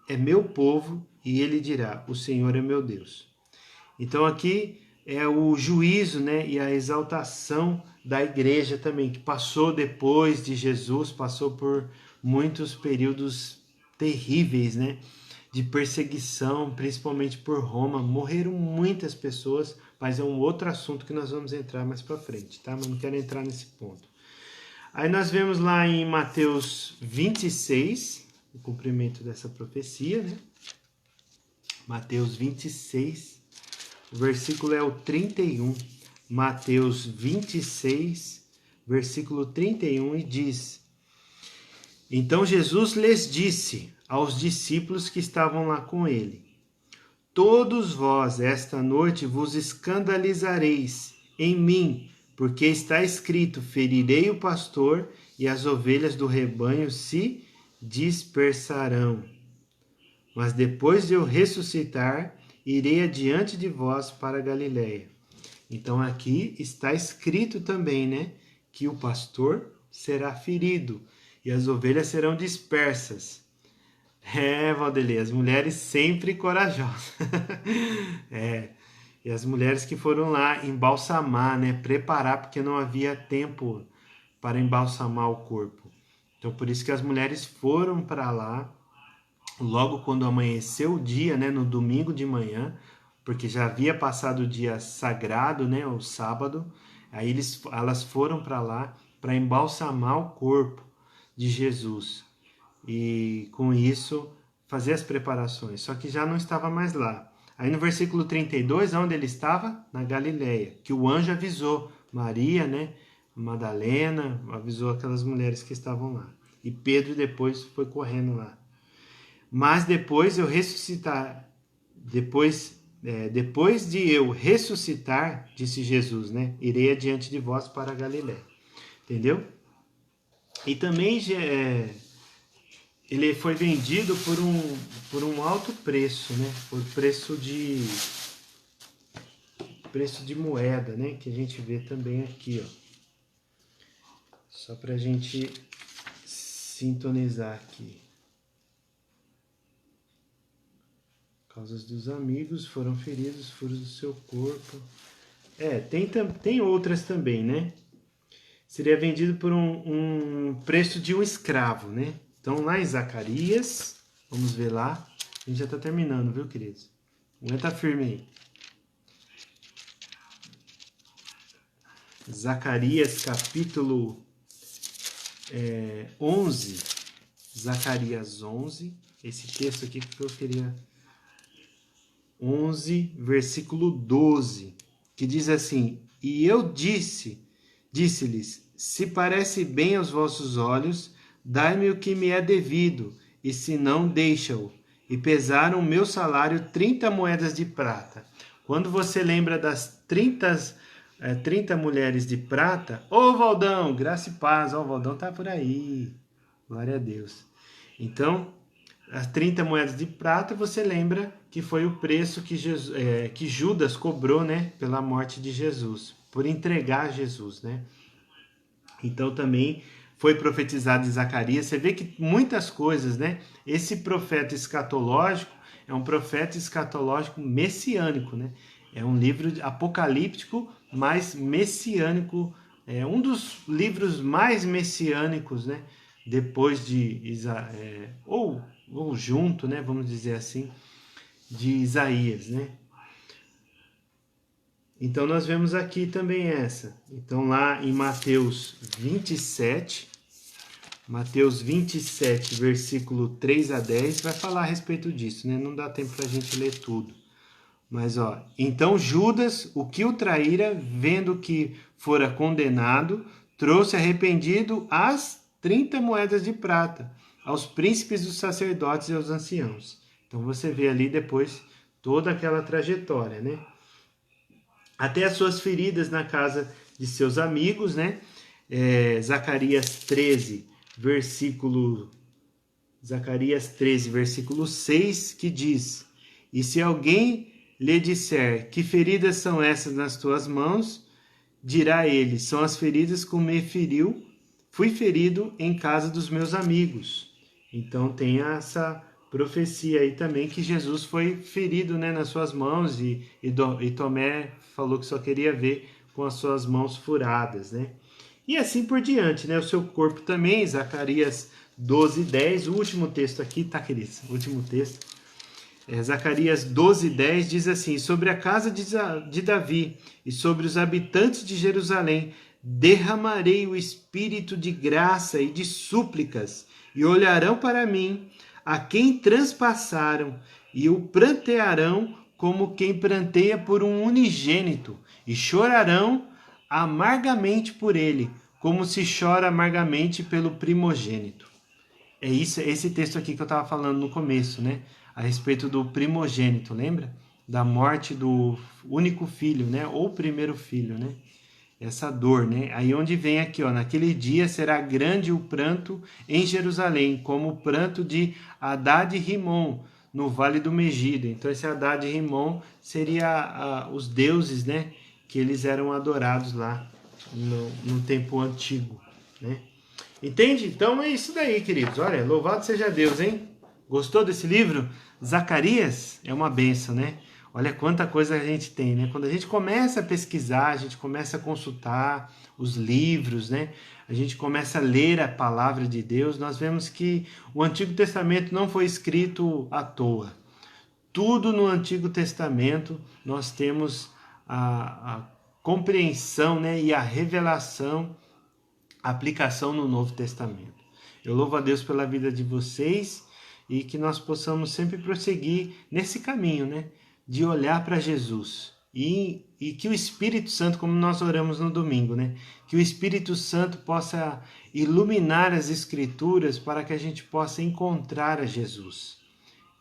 é meu povo, e ele dirá: o Senhor é meu Deus. Então aqui é o juízo, né, e a exaltação da igreja também, que passou depois de Jesus, passou por muitos períodos terríveis, né, de perseguição, principalmente por Roma. Morreram muitas pessoas, mas é um outro assunto que nós vamos entrar mais para frente, tá? Mas não quero entrar nesse ponto. Aí nós vemos lá em Mateus 26, o cumprimento dessa profecia, né? Mateus 26, o versículo é o 31. Mateus 26, versículo 31, e diz: Então Jesus lhes disse aos discípulos que estavam lá com ele: Todos vós esta noite vos escandalizareis em mim, porque está escrito: ferirei o pastor e as ovelhas do rebanho se dispersarão. Mas depois de eu ressuscitar, irei adiante de vós para Galiléia. Então aqui está escrito também, né, que o pastor será ferido e as ovelhas serão dispersas. Valdeli, as mulheres sempre corajosas. E as mulheres que foram lá embalsamar, né, preparar, porque não havia tempo para embalsamar o corpo. Então por isso que as mulheres foram para lá, logo quando amanheceu o dia, né, no domingo de manhã, porque já havia passado o dia sagrado, né, o sábado. Aí elas foram para lá para embalsamar o corpo de Jesus e com isso fazer as preparações. Só que já não estava mais lá. Aí no versículo 32, onde ele estava? Na Galileia, que o anjo avisou Maria, né, Madalena, avisou aquelas mulheres que estavam lá. E Pedro depois foi correndo lá. Mas depois eu ressuscitar, depois de eu ressuscitar, disse Jesus, né, irei adiante de vós para a Galiléia. Entendeu? E também ele foi vendido por um alto preço, né, por preço de moeda, né, que a gente vê também aqui, ó. Só para a gente sintonizar aqui. Causas dos amigos, foram feridos, furos do seu corpo. Tem outras também, né? Seria vendido por um preço de um escravo, né? Então, lá em Zacarias, vamos ver lá. A gente já está terminando, viu, queridos? Aguenta firme aí. Zacarias, capítulo 11. Zacarias 11. Esse texto aqui que eu queria... 11, versículo 12, que diz assim: E eu disse-lhes, se parece bem aos vossos olhos, dai-me o que me é devido, e se não, deixa-o. E pesaram o meu salário 30 moedas de prata. Quando você lembra das 30 mulheres de prata, ô Valdão, graça e paz, o Valdão tá por aí, glória a Deus. Então, as 30 moedas de prata, você lembra que foi o preço que Judas cobrou, né, pela morte de Jesus, por entregar Jesus, né? Então também foi profetizado em Zacarias. Você vê que muitas coisas, né? Esse profeta escatológico é um profeta escatológico messiânico, né? É um livro apocalíptico, mas messiânico. É um dos livros mais messiânicos, né? Depois de ou junto, né, vamos dizer assim, de Isaías, né? Então nós vemos aqui também essa. Então lá em Mateus 27, versículo 3 a 10, vai falar a respeito disso, né? Não dá tempo para a gente ler tudo. Mas, ó, então Judas, o que o traíra, vendo que fora condenado, trouxe arrependido as 30 moedas de prata aos príncipes dos sacerdotes e aos anciãos. Então você vê ali depois toda aquela trajetória, né? Até as suas feridas na casa de seus amigos, né? Zacarias 13, versículo 6, que diz: E se alguém lhe disser, que feridas são essas nas tuas mãos? Dirá ele, são as feridas como me feriu, fui ferido em casa dos meus amigos. Então tem essa profecia aí também que Jesus foi ferido, né, nas suas mãos e Tomé falou que só queria ver com as suas mãos furadas, né? E assim por diante, né? O seu corpo também, Zacarias 12:10, o último texto aqui, tá, queridos? O último texto. Zacarias 12:10 diz assim: sobre a casa de Davi e sobre os habitantes de Jerusalém, derramarei o espírito de graça e de súplicas, e olharão para mim, a quem transpassaram, e o prantearão como quem pranteia por um unigênito, e chorarão amargamente por ele, como se chora amargamente pelo primogênito. É isso, esse texto aqui que eu estava falando no começo, né? A respeito do primogênito, lembra? Da morte do único filho, né? Ou primeiro filho, né? Essa dor, né? Aí onde vem aqui, ó, naquele dia será grande o pranto em Jerusalém, como o pranto de Hadad e Rimon, no vale do Megido. Então esse Hadad e Rimon seria os deuses, né? Que eles eram adorados lá no tempo antigo, né? Entende? Então é isso daí, queridos. Olha, louvado seja Deus, hein? Gostou desse livro? Zacarias é uma benção, né? Olha quanta coisa a gente tem, né? Quando a gente começa a pesquisar, a gente começa a consultar os livros, né? A gente começa a ler a palavra de Deus, nós vemos que o Antigo Testamento não foi escrito à toa. Tudo no Antigo Testamento nós temos a compreensão, né? E a revelação, a aplicação no Novo Testamento. Eu louvo a Deus pela vida de vocês e que nós possamos sempre prosseguir nesse caminho, né? De olhar para Jesus. E que o Espírito Santo, como nós oramos no domingo, né? Que o Espírito Santo possa iluminar as Escrituras para que a gente possa encontrar a Jesus.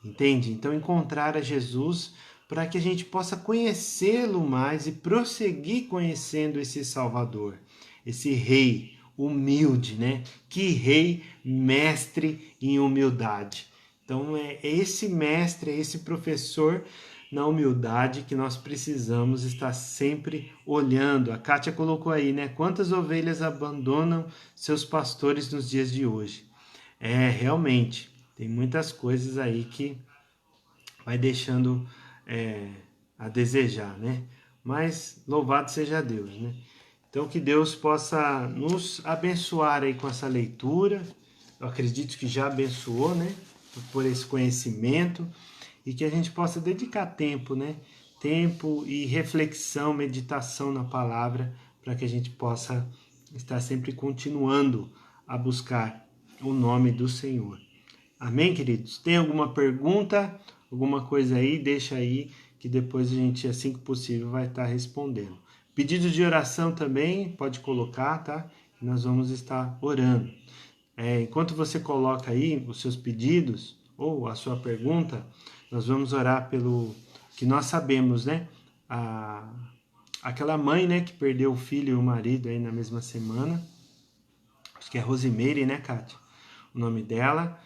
Entende? Então, encontrar a Jesus para que a gente possa conhecê-lo mais e prosseguir conhecendo esse Salvador, esse Rei humilde, né? Que Rei mestre em humildade. Então, é esse mestre, é esse professor na humildade que nós precisamos estar sempre olhando. A Kátia colocou aí, né? Quantas ovelhas abandonam seus pastores nos dias de hoje? Realmente, tem muitas coisas aí que vai deixando a desejar, né? Mas louvado seja Deus, né? Então que Deus possa nos abençoar aí com essa leitura. Eu acredito que já abençoou, né? Por esse conhecimento e que a gente possa dedicar tempo, né? Tempo e reflexão, meditação na palavra, para que a gente possa estar sempre continuando a buscar o nome do Senhor. Amém, queridos? Tem alguma pergunta, alguma coisa aí? Deixa aí que depois a gente, assim que possível, vai estar respondendo. Pedido de oração também, pode colocar, tá? Nós vamos estar orando. Enquanto você coloca aí os seus pedidos ou a sua pergunta, nós vamos orar pelo que nós sabemos, né? Aquela mãe, né, que perdeu o filho e o marido aí na mesma semana. Acho que é Rosimeire, né, Kátia? O nome dela.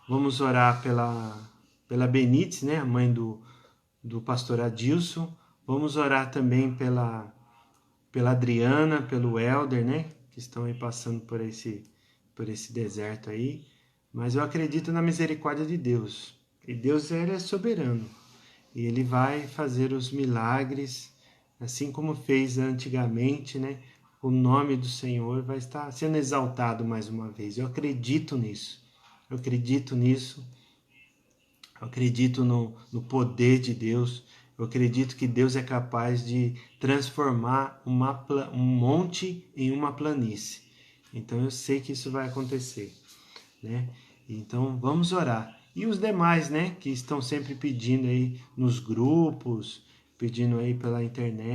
Vamos orar pela Benites, né, a mãe do pastor Adilson. Vamos orar também pela Adriana, pelo Helder, né, que estão aí passando por esse deserto aí. Mas eu acredito na misericórdia de Deus. E Deus é soberano. E Ele vai fazer os milagres, assim como fez antigamente, né? O nome do Senhor vai estar sendo exaltado mais uma vez. Eu acredito nisso. Eu acredito nisso. Eu acredito no poder de Deus. Eu acredito que Deus é capaz de transformar um monte em uma planície. Então eu sei que isso vai acontecer, né? Então vamos orar. E os demais, né, que estão sempre pedindo aí nos grupos, pedindo aí pela internet,